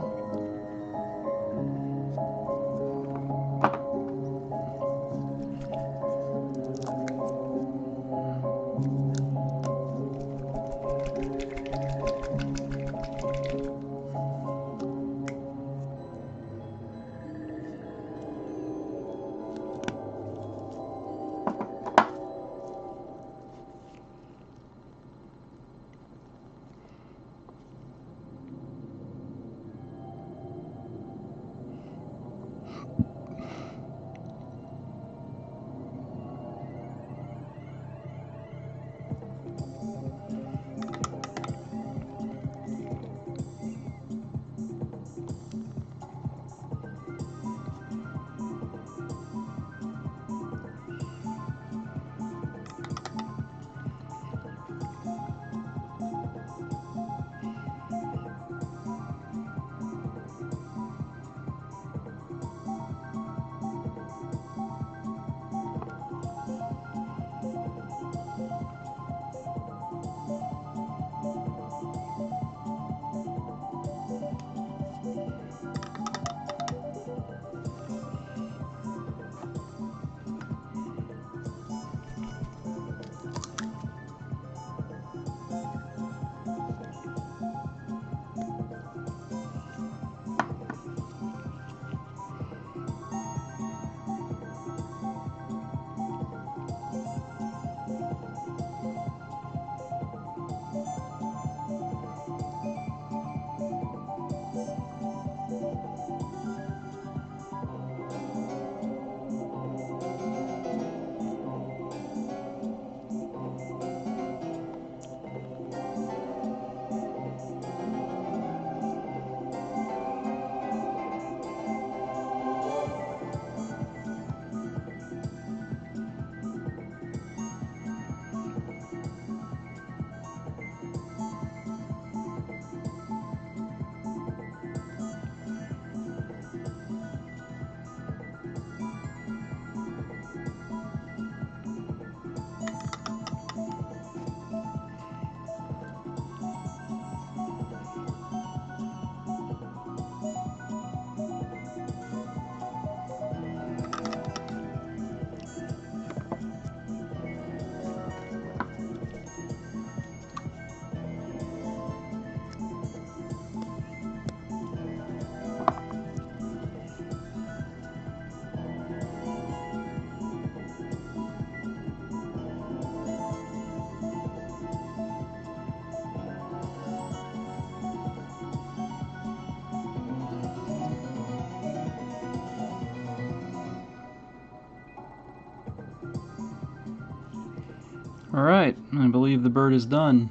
Speaker 1: Alright, I believe the bird is done.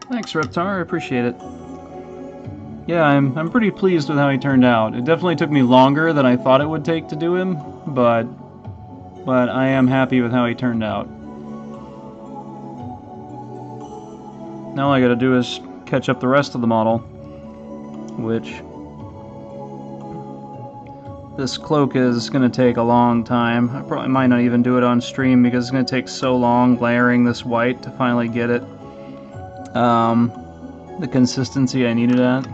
Speaker 1: Thanks, Reptar, I appreciate it. Yeah, I'm pretty pleased with how he turned out. It definitely took me longer than I thought it would take to do him, but I am happy with how he turned out. Now all I gotta do is catch up the rest of the model, which this cloak is gonna take a long time. I probably might not even do it on stream because it's gonna take so long layering this white to finally get it the consistency I needed at.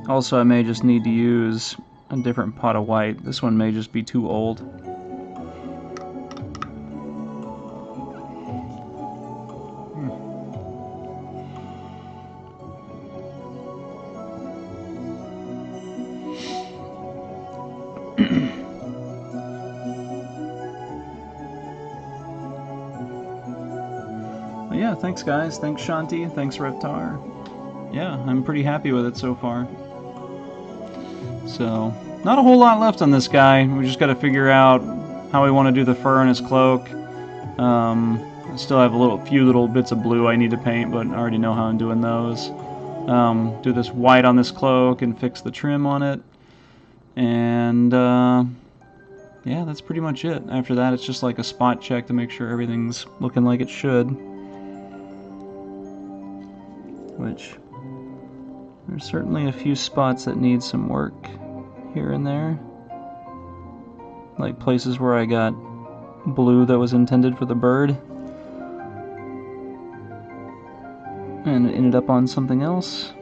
Speaker 1: Also, I may just need to use a different pot of white. This one may just be too old. Well, yeah, thanks guys. Thanks Shanti. Thanks Reptar. Yeah, I'm pretty happy with it so far. So, not a whole lot left on this guy. We just got to figure out how we want to do the fur on his cloak. I still have a few little bits of blue I need to paint, but I already know how I'm doing those. do this white on this cloak and fix the trim on it. And yeah, that's pretty much it. After that, it's just like a spot check to make sure everything's looking like it should. Which, there's certainly a few spots that need some work here and there. Like places where I got blue that was intended for the bird, and it ended up on something else.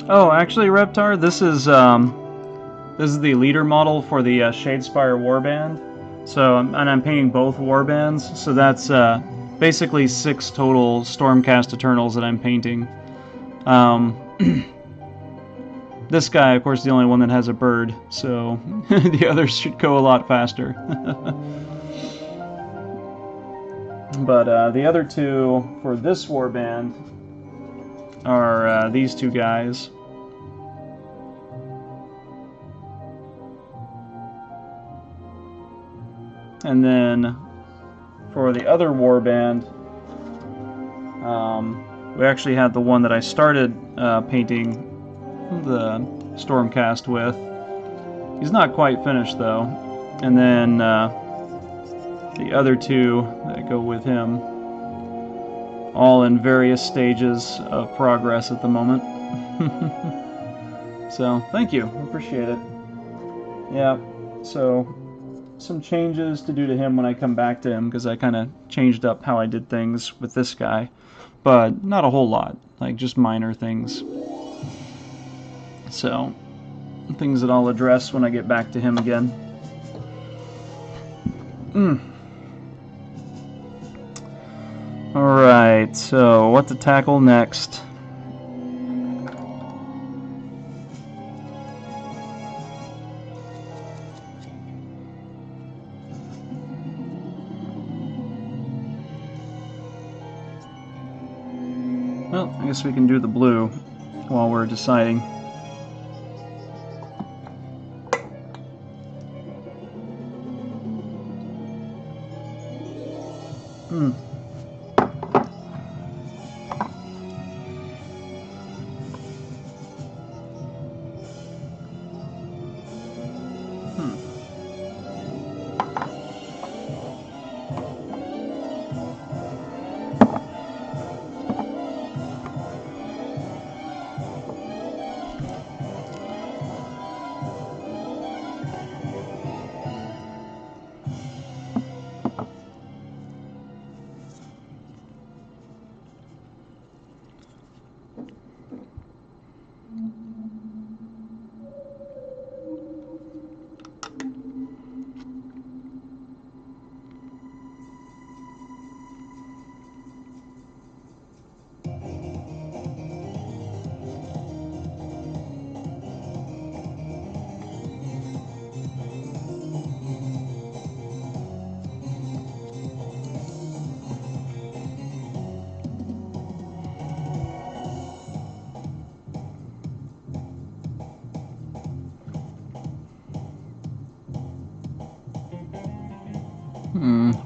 Speaker 1: Oh, actually, Reptar, this is the leader model for the Shadespire Warband. So, and I'm painting both warbands. So that's basically 6 total Stormcast Eternals that I'm painting. This guy, of course, is the only one that has a bird. So the others should go a lot faster. But the other 2 for this warband are these 2 guys. And then for the other warband, we actually had the one that I started painting the Stormcast with. He's not quite finished though. And then the other 2 that go with him, all in various stages of progress at the moment. So, thank you. Appreciate it. Yeah, so some changes to do to him when I come back to him, because I kind of changed up how I did things with this guy. But not a whole lot, like just minor things. So, things that I'll address when I get back to him again. Alright, so what to tackle next? Well, I guess we can do the blue while we're deciding.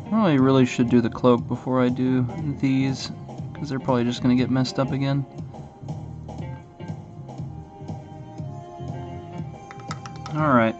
Speaker 1: Probably really should do the cloak before I do these, because they're probably just going to get messed up again. Alright.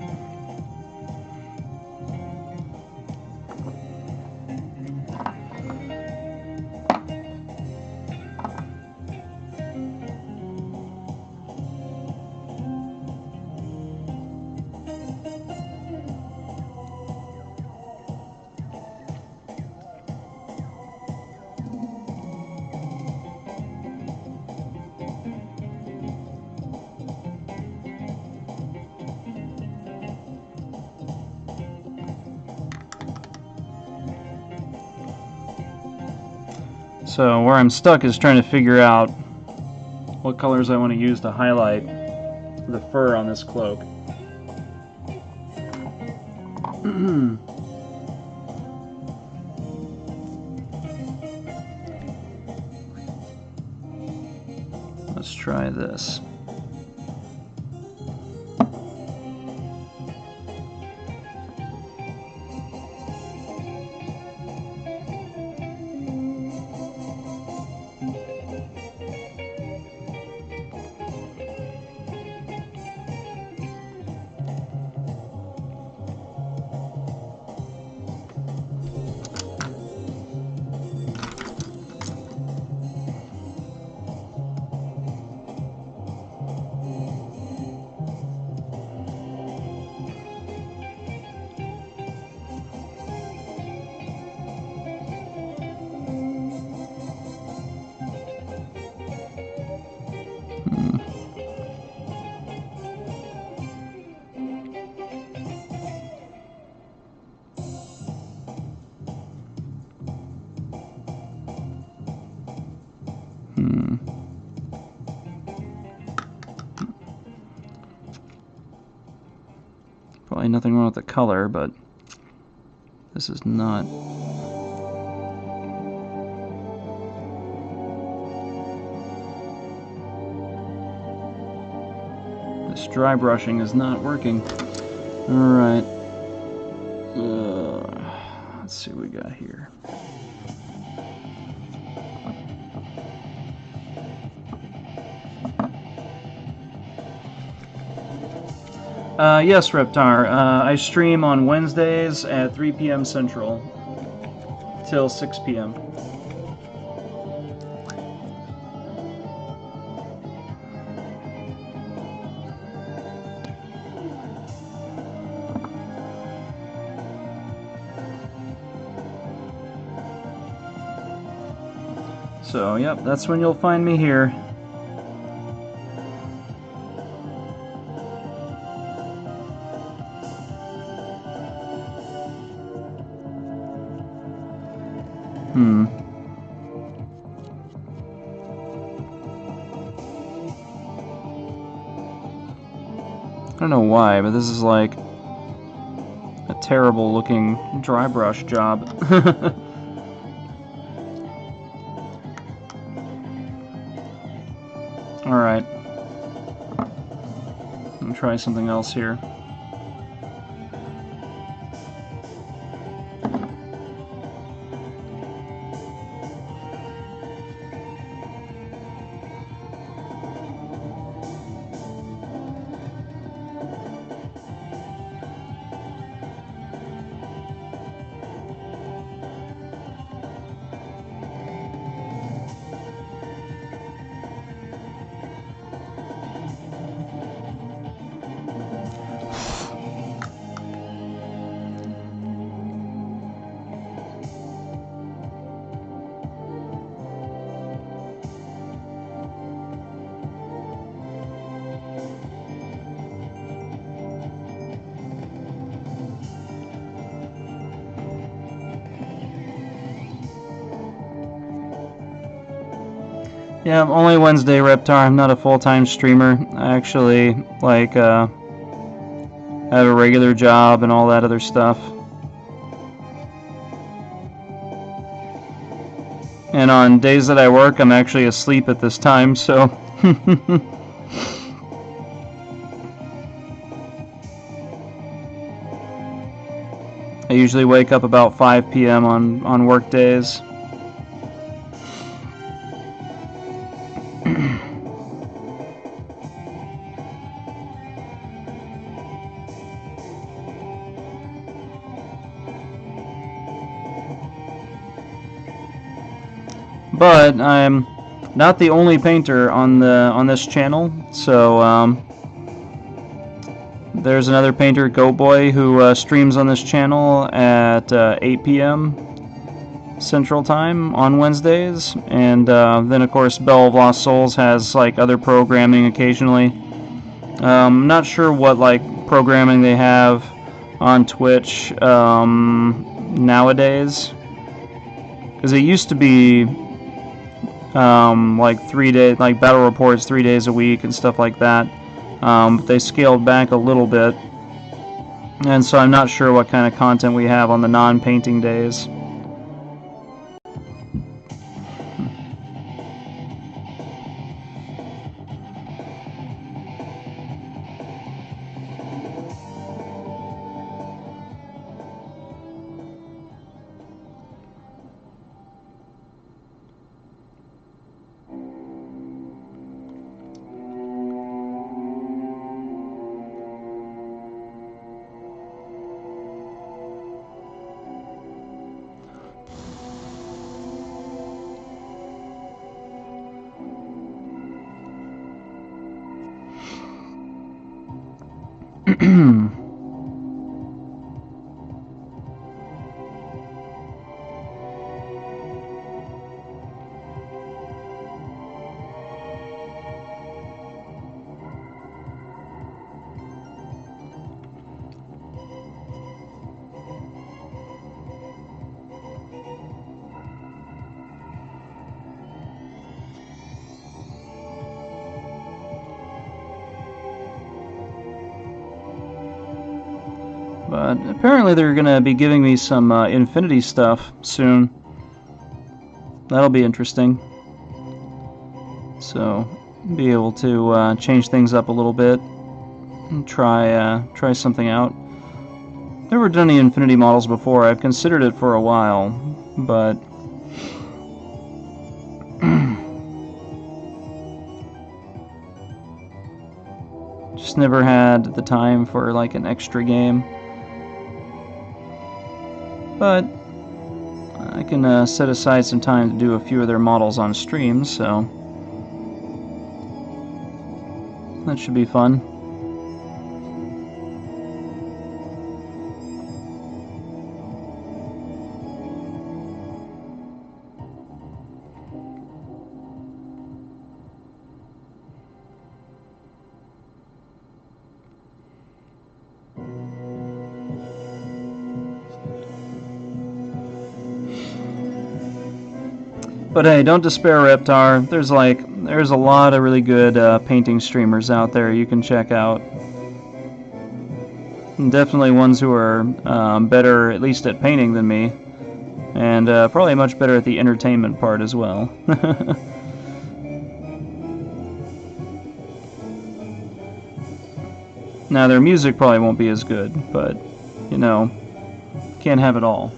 Speaker 1: So where I'm stuck is trying to figure out what colors I want to use to highlight the fur on this cloak. Let's try this. Probably nothing wrong with the color, but this is not. This dry brushing is not working. Alright. Let's see what we got here. Yes, Reptar. I stream on Wednesdays at 3 p.m. Central till 6 p.m. So, yep, that's when you'll find me here. I don't know why, but this is like a terrible looking dry brush job. Alright. Let me try something else here. Yeah, only Wednesday, Reptar. I'm not a full-time streamer. I actually, like, have a regular job and all that other stuff. And on days that I work, I'm actually asleep at this time, so... I usually wake up about 5 p.m. on work days. But I'm not the only painter on this channel, so there's another painter, Goatboy, who streams on this channel at 8 p.m. Central Time on Wednesdays, and then of course Belle of Lost Souls has like other programming occasionally. I'm not sure what like programming they have on Twitch nowadays, because it used to be like 3 days, like battle reports 3 days a week and stuff like that. But they scaled back a little bit, and so I'm not sure what kind of content we have on the non-painting days. But apparently they're going to be giving me some Infinity stuff soon. That'll be interesting. So, be able to change things up a little bit and try something out. Never done any Infinity models before. I've considered it for a while, but just never had the time for like an extra game. But I can set aside some time to do a few of their models on stream, so that should be fun. But hey, don't despair, Reptar. There's a lot of really good painting streamers out there you can check out. And definitely ones who are better, at least at painting, than me, and probably much better at the entertainment part as well. Now their music probably won't be as good, but you know, can't have it all.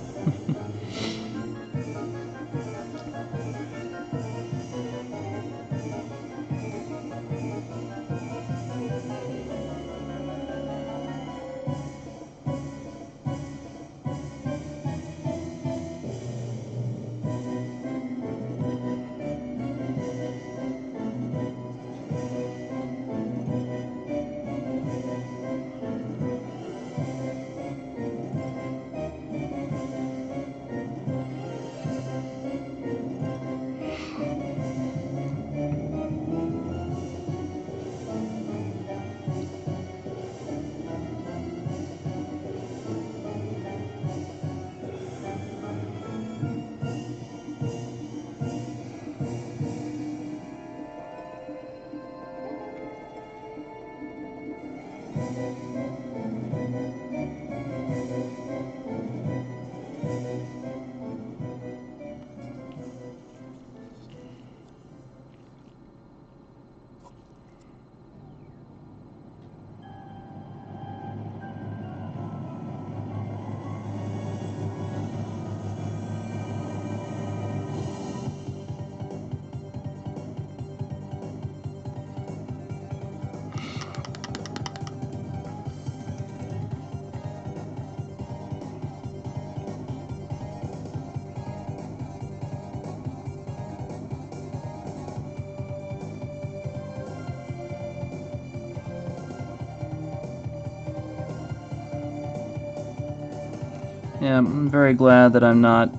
Speaker 1: Yeah, I'm very glad that I'm not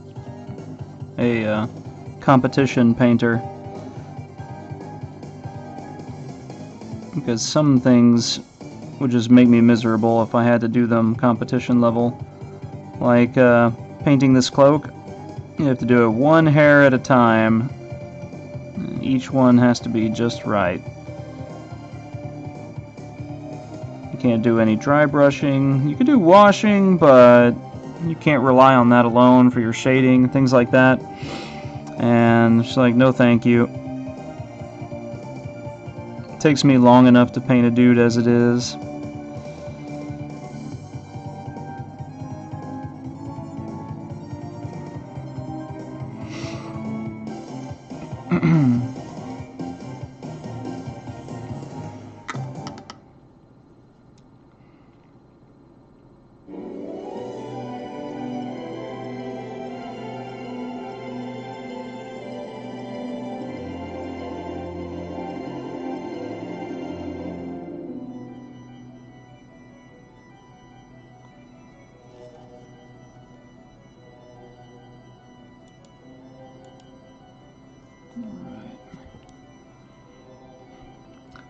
Speaker 1: a competition painter, because some things would just make me miserable if I had to do them competition level. Like painting this cloak, you have to do it one hair at a time, Each one has to be just right. You can't do any dry brushing. You can do washing, but you can't rely on that alone for your shading, things like that. And she's like, no thank you. It takes me long enough to paint a dude as it is.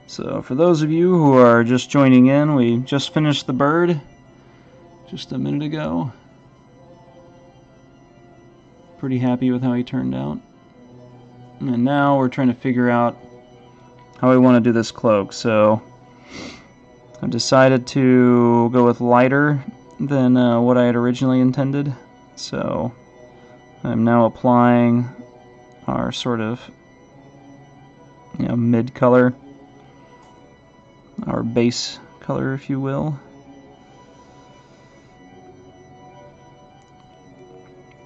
Speaker 1: So for those of you who are just joining in, we just finished the bird just a minute ago. Pretty happy with how he turned out. And now we're trying to figure out how we want to do this cloak. So I decided to go with lighter than what I had originally intended. So I'm now applying our sort of mid color, our base color, if you will.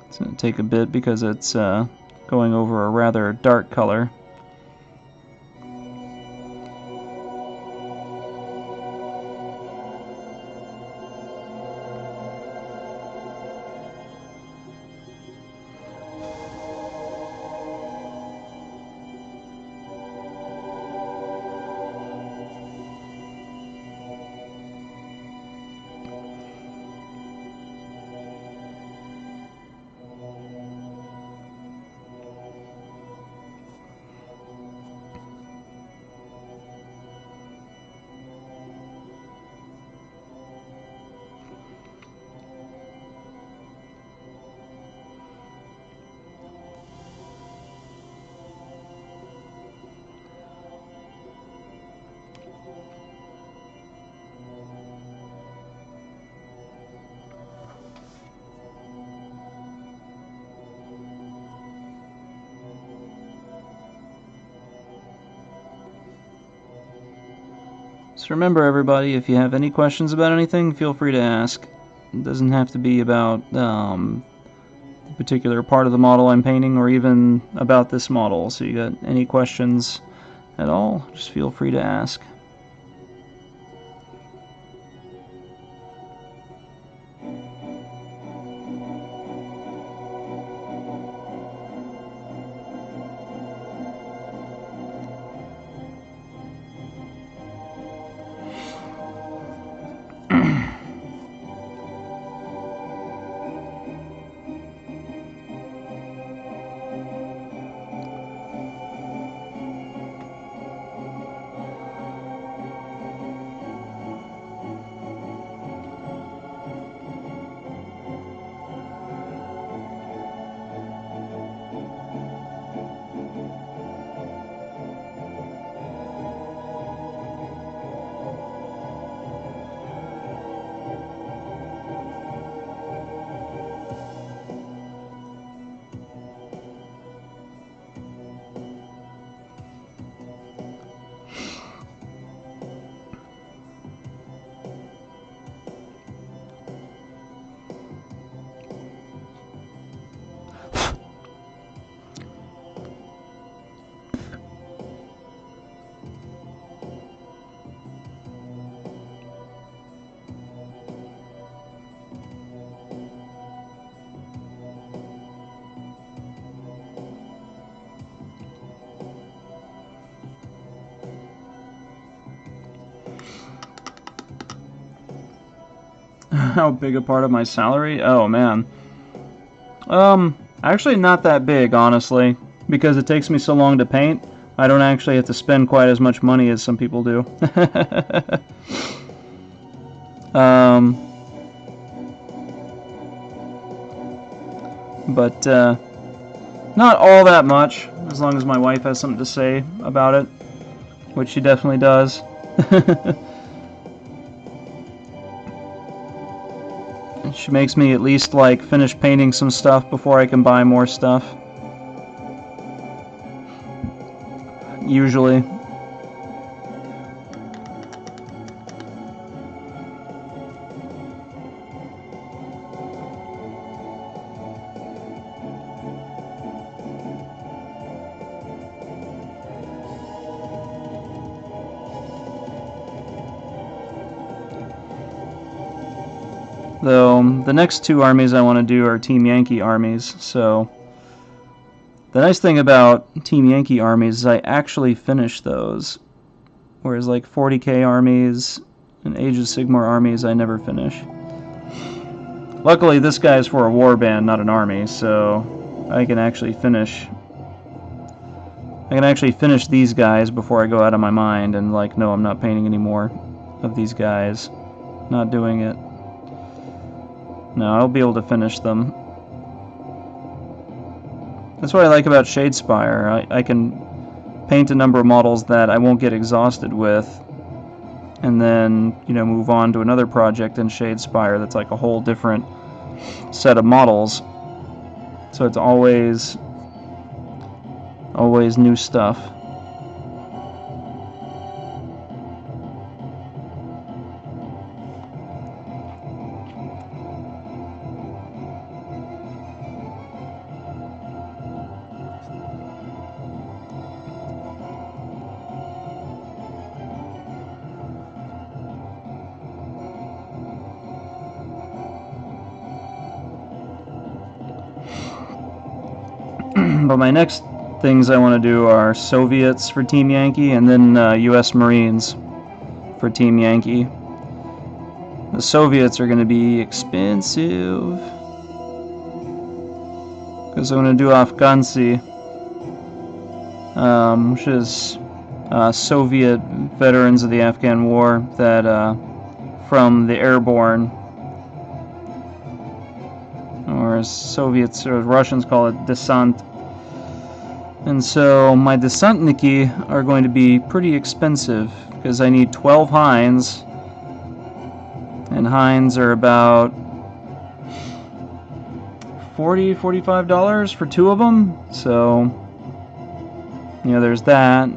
Speaker 1: It's going to take a bit because it's going over a rather dark color. So remember, everybody, if you have any questions about anything, feel free to ask. It doesn't have to be about the particular part of the model I'm painting, or even about this model. So you got any questions at all, just feel free to ask. How big a part of my salary? Oh man. Actually not that big, honestly, because it takes me so long to paint. I don't actually have to spend quite as much money as some people do. But not all that much. as long as my wife has something to say about it, which she definitely does. She makes me at least like finish painting some stuff before I can buy more stuff. Usually. Though, the next two armies I want to do are Team Yankee armies, so the nice thing about Team Yankee armies is I actually finish those, whereas like 40k armies and Age of Sigmar armies I never finish. Luckily this guy is for a warband, not an army, so I can actually finish these guys before I go out of my mind and like, no, I'm not painting any more of these guys. Not doing it. No, I'll be able to finish them. That's what I like about Shadespire. I can paint a number of models that I won't get exhausted with, and then, you know, move on to another project in Shadespire that's like a whole different set of models. So it's always new stuff. But my next things I want to do are Soviets for Team Yankee, and then U.S. Marines for Team Yankee. The Soviets are going to be expensive, because I'm going to do Afghansi, which is Soviet veterans of the Afghan War that from the airborne, or as Soviets or Russians call it, desant. And so my Desantniki are going to be pretty expensive because I need 12 Hinds, and Hinds are about $40–45 for 2 of them. So, you know, there's that.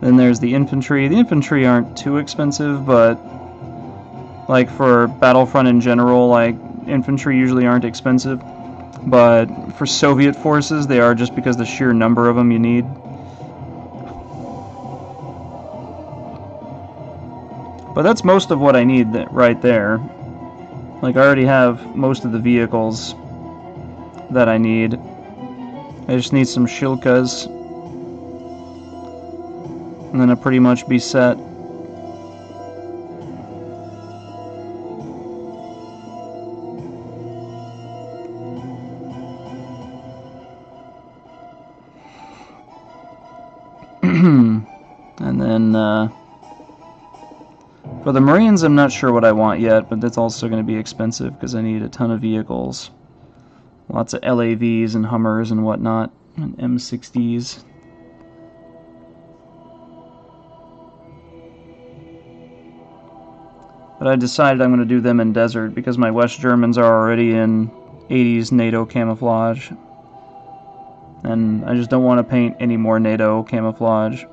Speaker 1: Then there's the infantry. The infantry aren't too expensive, but like for Battlefront in general, like infantry usually aren't expensive. But for Soviet forces, they are, just because the sheer number of them you need. But that's most of what I need right there. Like, I already have most of the vehicles that I need. I just need some Shilkas, and then I'll pretty much be set. And then for the Marines, I'm not sure what I want yet, but that's also going to be expensive because I need a ton of vehicles. Lots of LAVs and Hummers and whatnot, and M60s. But I decided I'm going to do them in desert because my West Germans are already in 80s NATO camouflage. And I just don't want to paint any more NATO camouflage.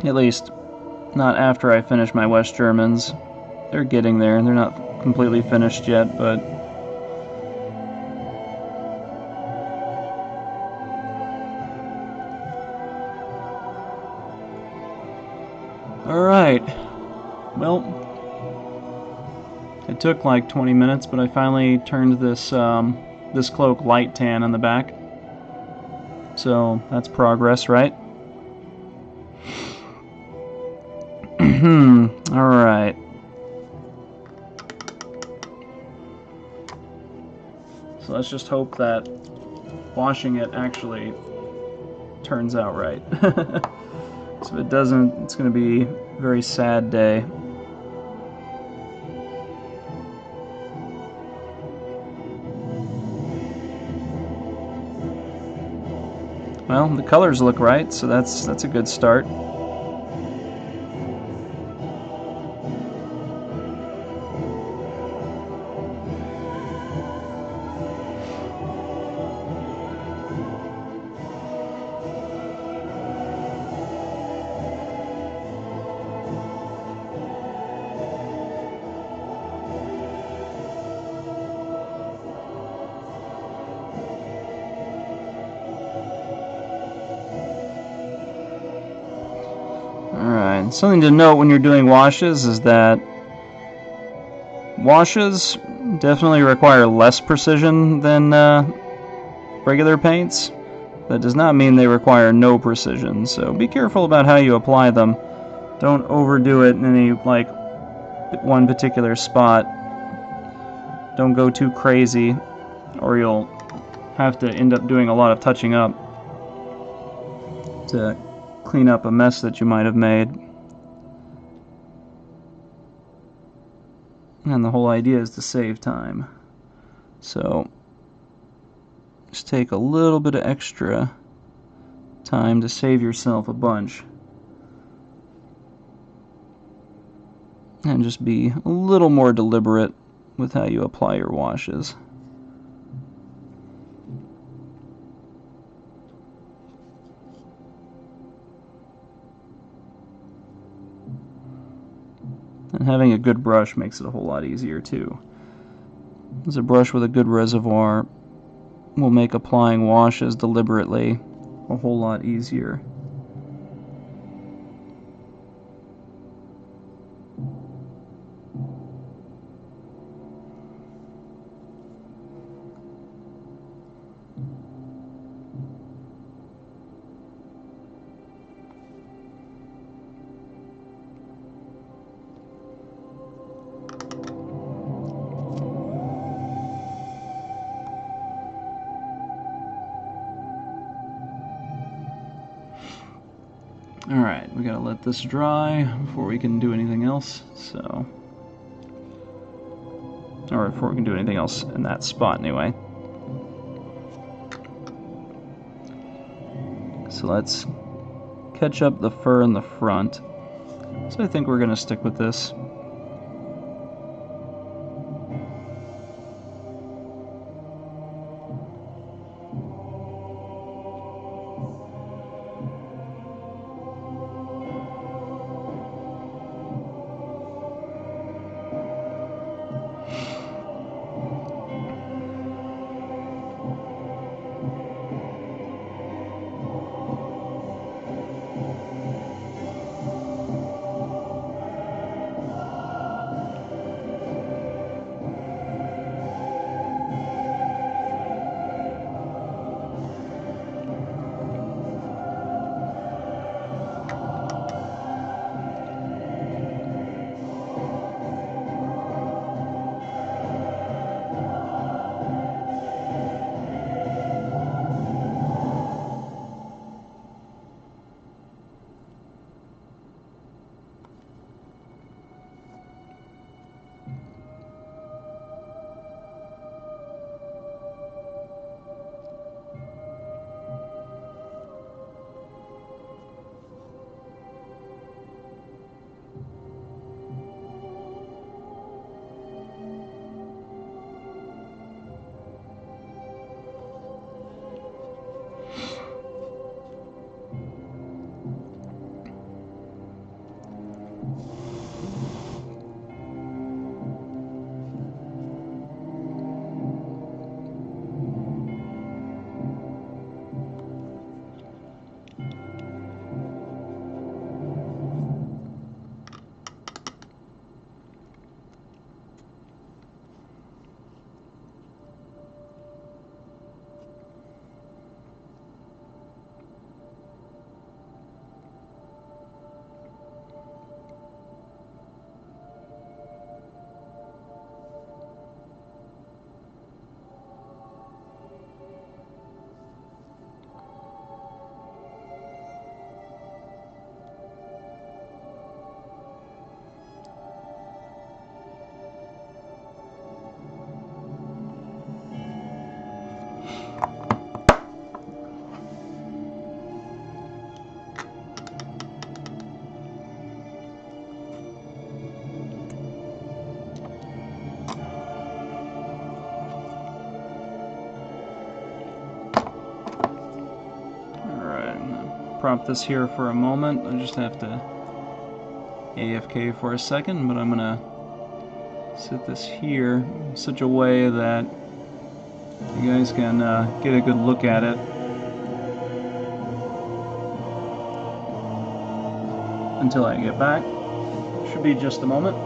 Speaker 1: At least, not after I finish my West Germans. They're getting there. They're not completely finished yet, but... Alright. Well, it took like 20 minutes, but I finally turned this, this cloak light tan on the back. So, that's progress, right? Alright. So let's just hope that washing it actually turns out right. So if it doesn't, it's going to be a very sad day. Well, the colors look right, so that's a good start. Alright, something to note when you're doing washes is that washes definitely require less precision than regular paints. That does not mean they require no precision, so be careful about how you apply them. Don't overdo it in any, like, one particular spot. Don't go too crazy, or you'll have to end up doing a lot of touching up to clean up a mess that you might have made. And the whole idea is to save time. So just take a little bit of extra time to save yourself a bunch. And just be a little more deliberate with how you apply your washes. And having a good brush makes it a whole lot easier too. As a brush with a good reservoir will make applying washes deliberately a whole lot easier. Alright, we gotta let this dry before we can do anything else, so... Or before we can do anything else in that spot, anyway. So let's catch up the fur in the front. So I think we're gonna stick with this. prop this here for a moment. I just have to AFK for a second, but I'm gonna set this here in such a way that you guys can get a good look at it until I get back. Should be just a moment.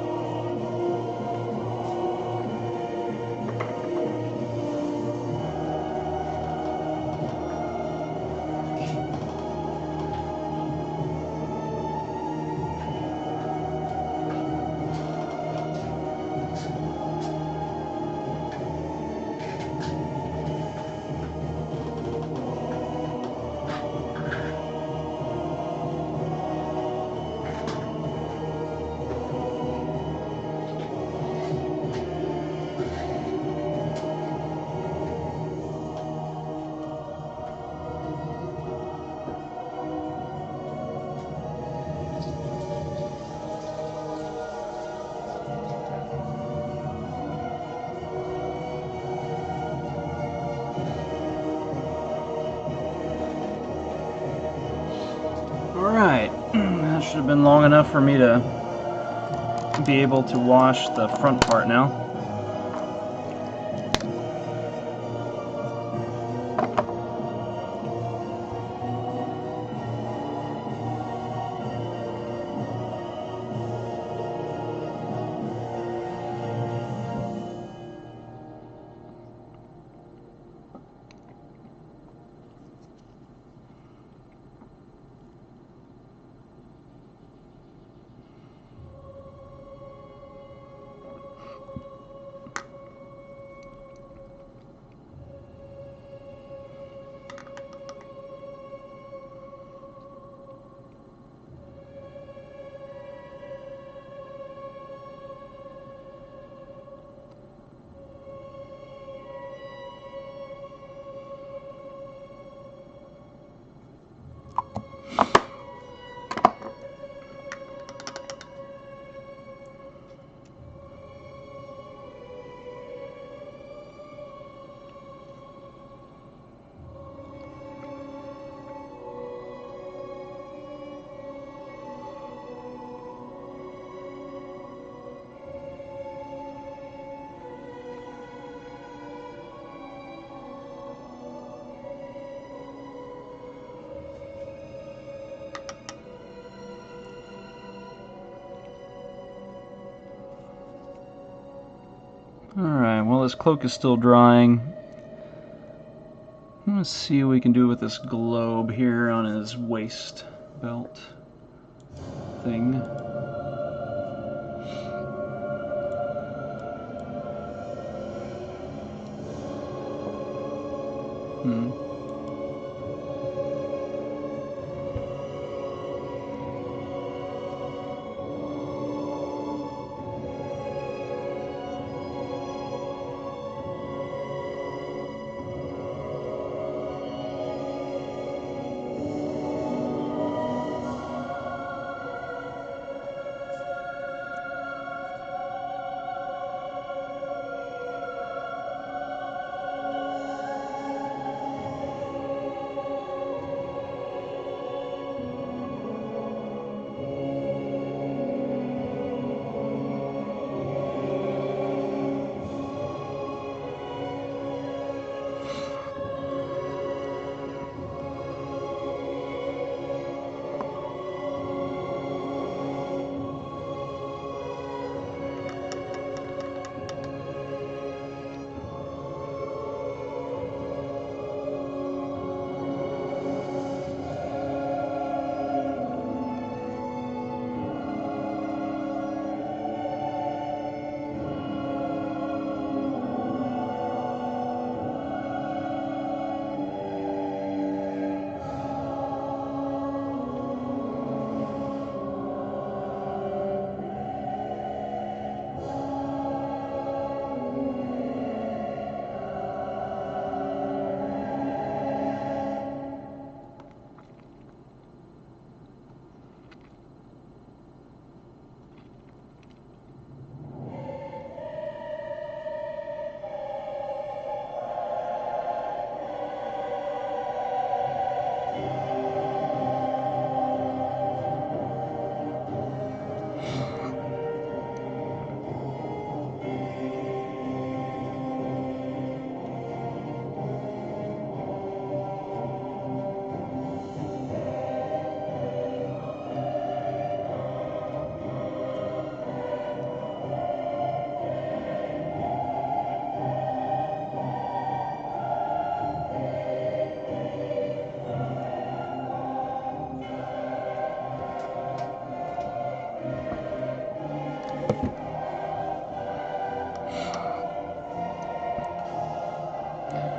Speaker 1: Alright, that should have been long enough for me to be able to wash the front part now. Alright, well this cloak is still drying. Let's see what we can do with this globe here on his waist belt thing.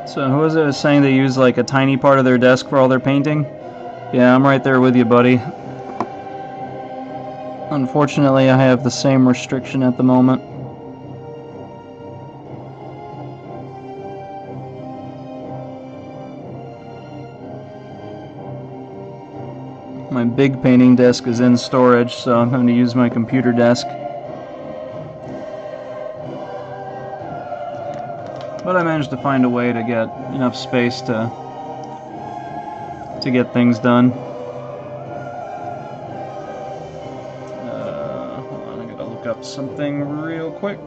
Speaker 1: So who was it saying they use like a tiny part of their desk for all their painting? Yeah, I'm right there with you, buddy. Unfortunately, I have the same restriction at the moment. My big painting desk is in storage, so I'm having to use my computer desk. But I managed to find a way to get enough space to get things done. Hold on, I gotta look up something real quick.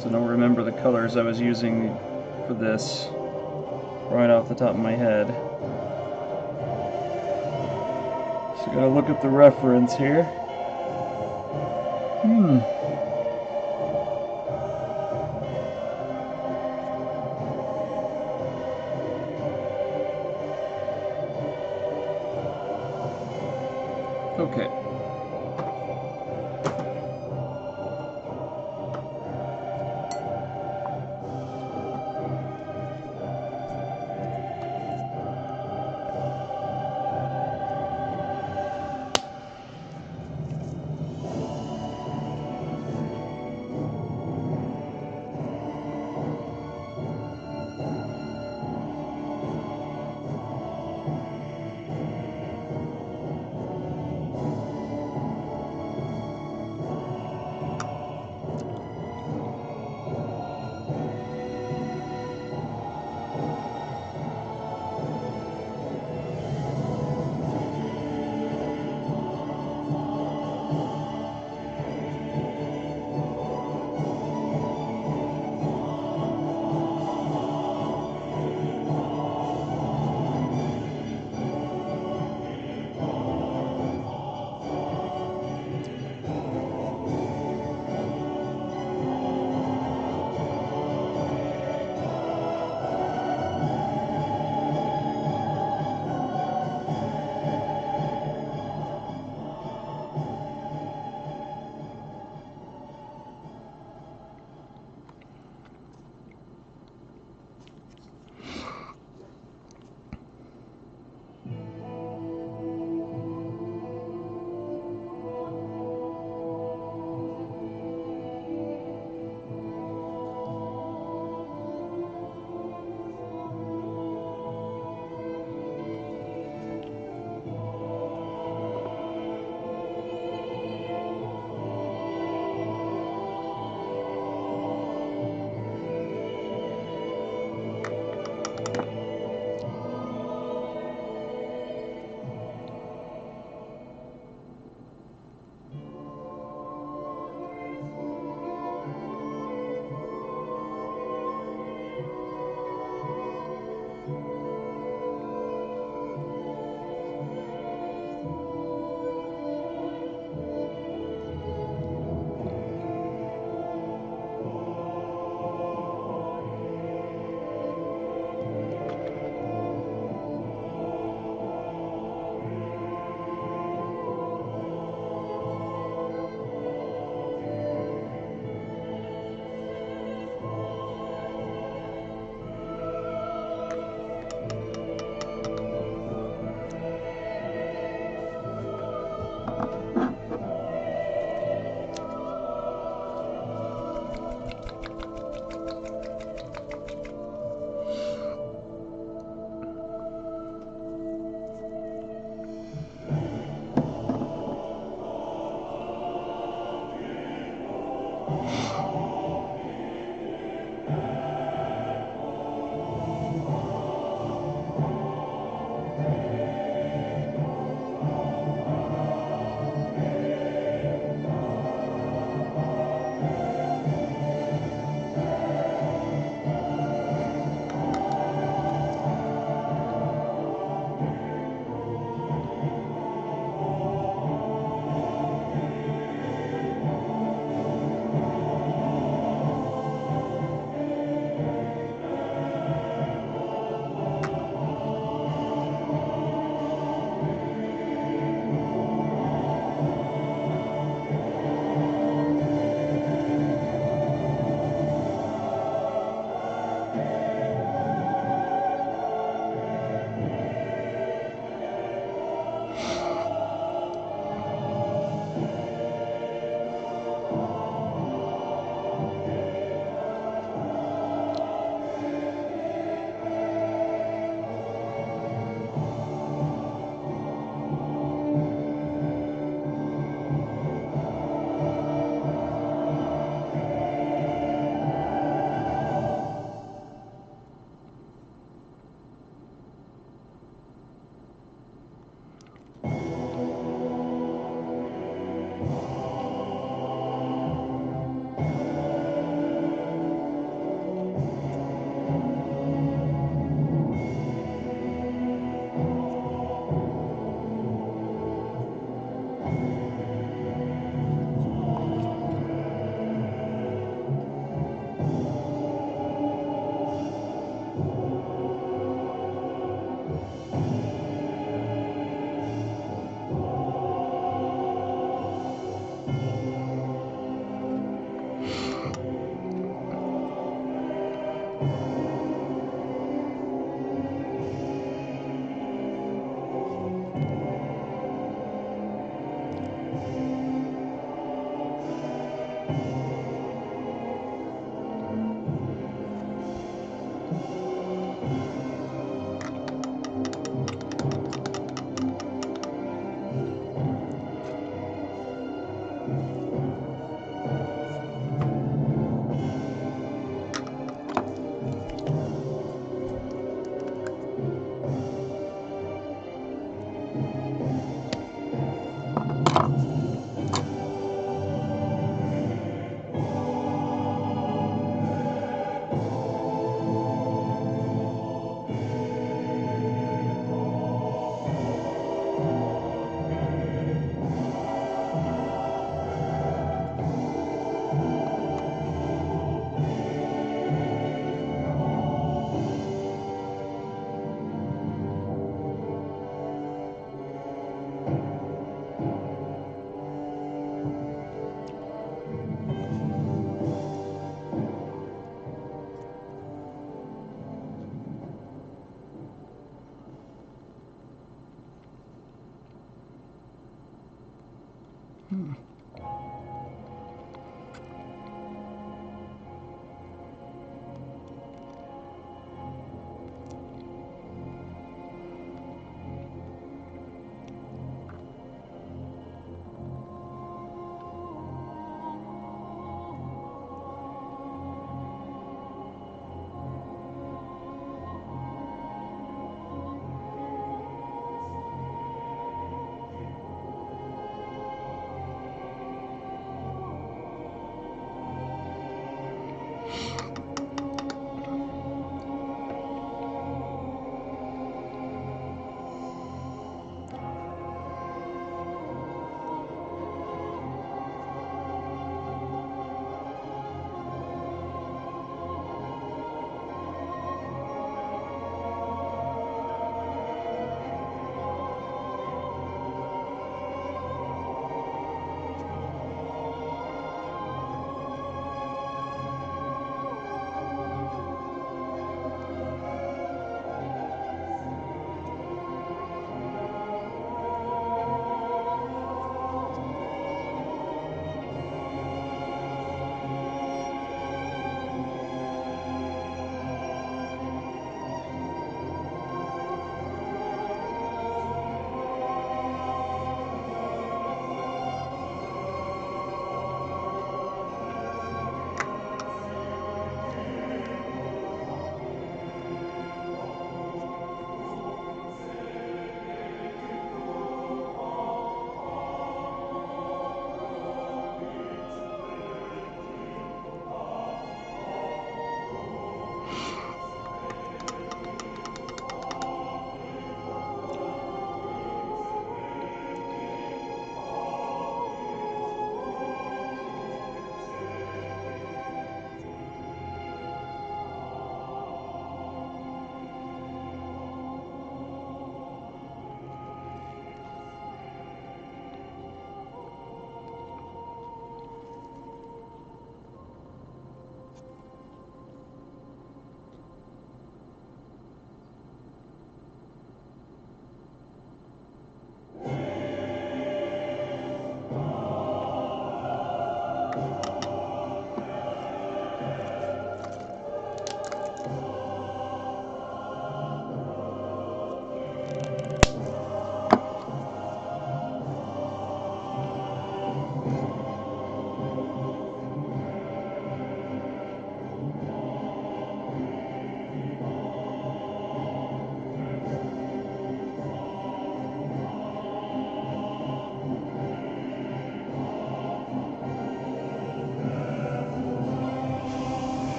Speaker 1: So I don't remember the colors I was using for this right off the top of my head. So I gotta look at the reference here. Okay.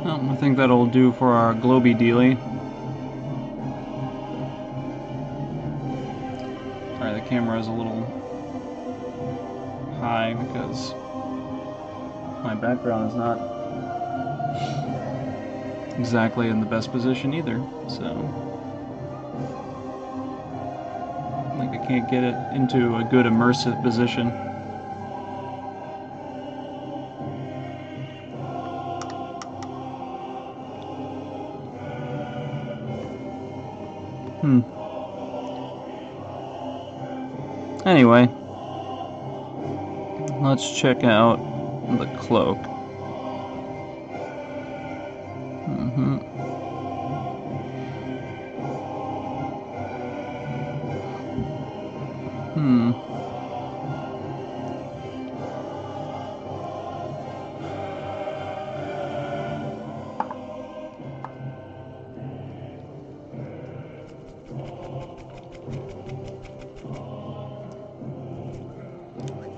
Speaker 1: I think that'll do for our globy dealy. Sorry, the camera is a little high because my background is not exactly in the best position either, so like I can't get it into a good immersive position. Anyway, let's check out the cloak.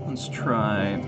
Speaker 1: Let's try.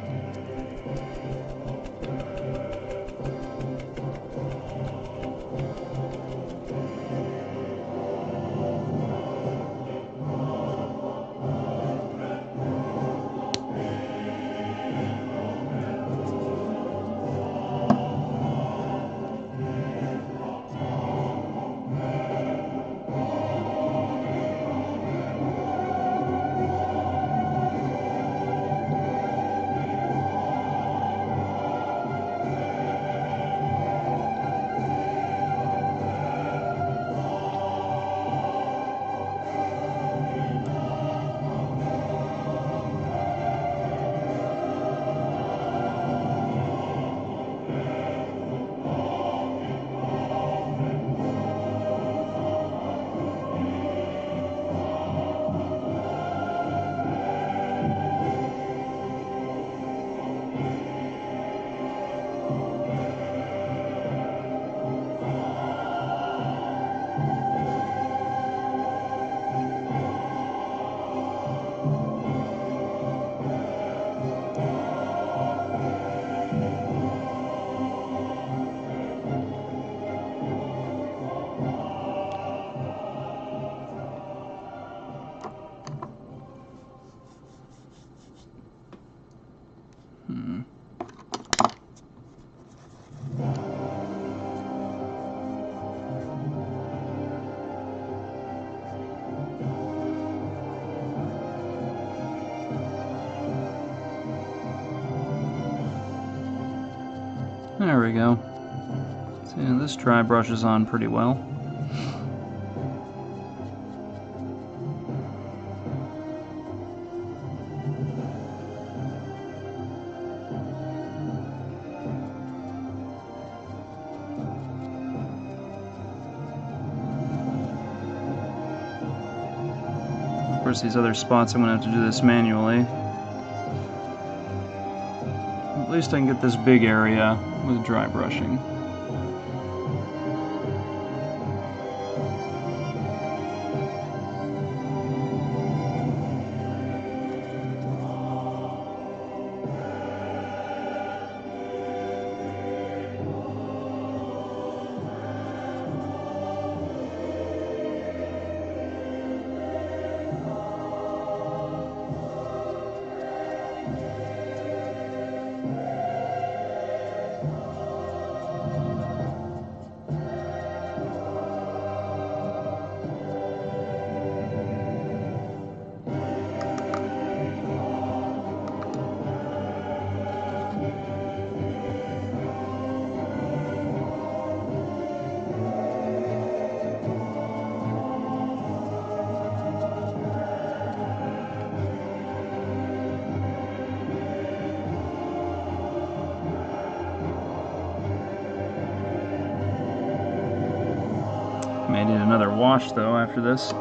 Speaker 1: There we go. See, this dry brushes on pretty well. Of course, these other spots I'm going to have to do this manually. At least I can get this big area with dry brushing. May need another wash though after this.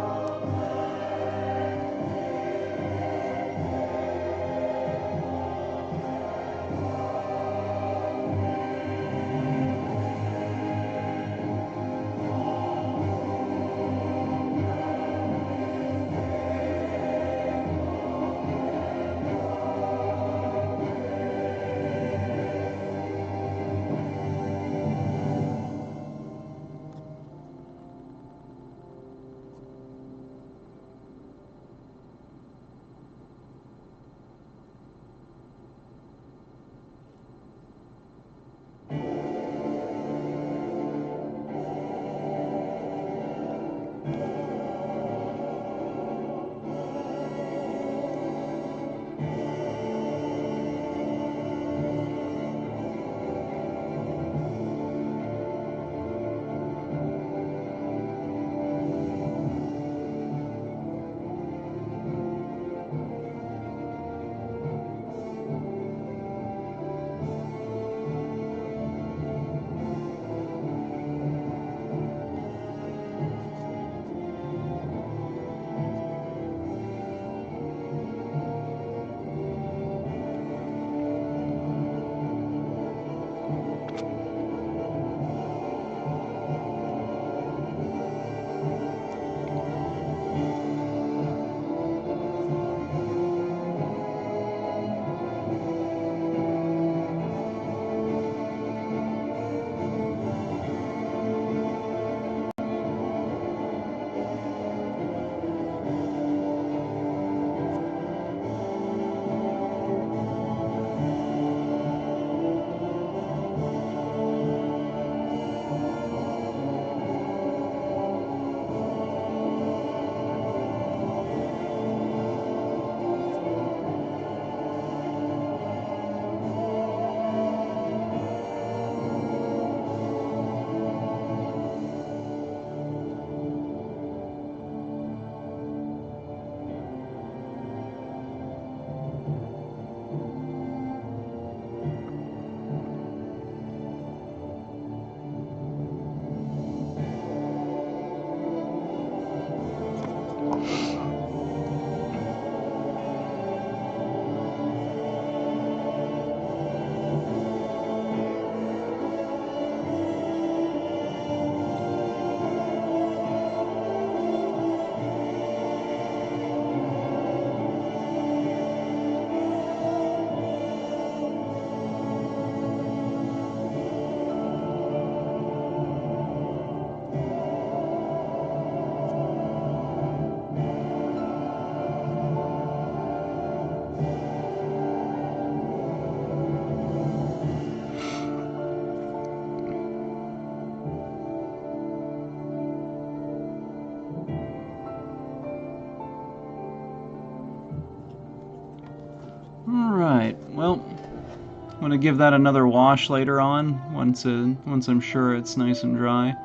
Speaker 1: going to give that another wash later on once I'm sure it's nice and dry.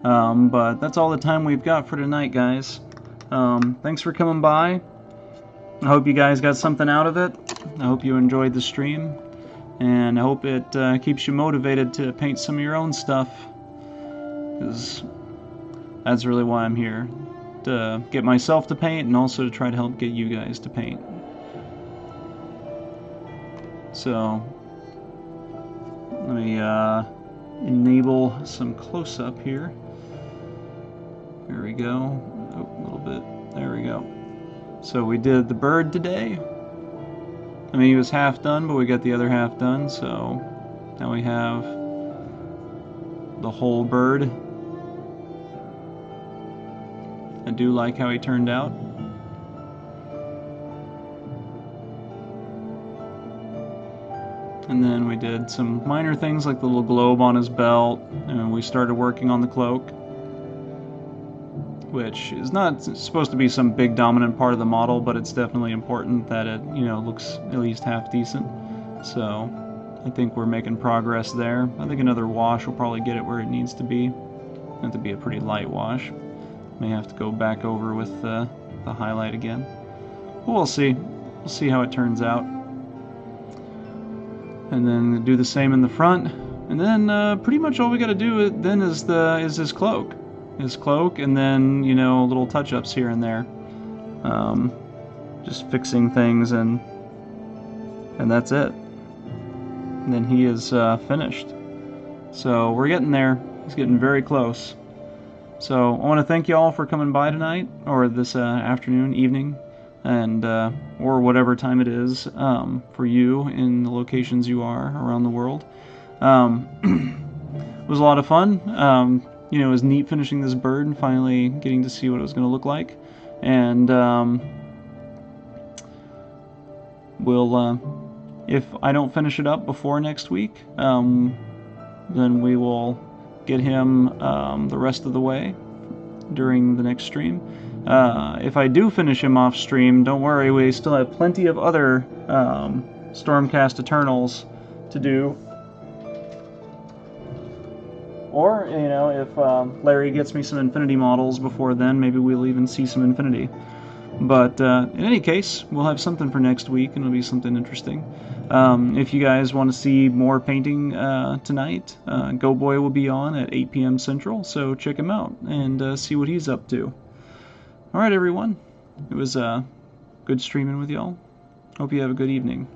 Speaker 1: But that's all the time we've got for tonight, guys. Thanks for coming by. I hope you guys got something out of it. I hope you enjoyed the stream, and I hope it keeps you motivated to paint some of your own stuff, because that's really why I'm here, to get myself to paint and also to try to help get you guys to paint. So let me enable some close-up here. Here we go. Oh, a little bit. There we go. So we did the bird today. I mean, he was half done, but we got the other half done, so now we have the whole bird. I do like how he turned out. And then we did some minor things like the little globe on his belt, and we started working on the cloak, which is not supposed to be some big dominant part of the model, but it's definitely important that it, you know, looks at least half decent. So I think we're making progress there. I think another wash will probably get it where it needs to be. It'll have to be a pretty light wash. May have to go back over with the highlight again. But we'll see. We'll see how it turns out. And then do the same in the front. And then pretty much all we got to do then is his cloak. His cloak, and then, you know, little touch-ups here and there. Just fixing things, and that's it. And then he is finished. So we're getting there. He's getting very close. So I want to thank you all for coming by tonight, or this afternoon, evening, and or whatever time it is for you in the locations you are around the world. It was a lot of fun. You know, it was neat finishing this bird and finally getting to see what it was going to look like. And we'll, if I don't finish it up before next week, then we will get him the rest of the way during the next stream. If I do finish him off stream, don't worry, we still have plenty of other Stormcast Eternals to do. Or, you know, if Larry gets me some Infinity models before then, maybe we'll even see some Infinity. But in any case, we'll have something for next week, and it'll be something interesting. If you guys want to see more painting tonight, Go Boy will be on at 8 p.m. Central, so check him out and see what he's up to. Alright, everyone. It was good streaming with y'all. Hope you have a good evening.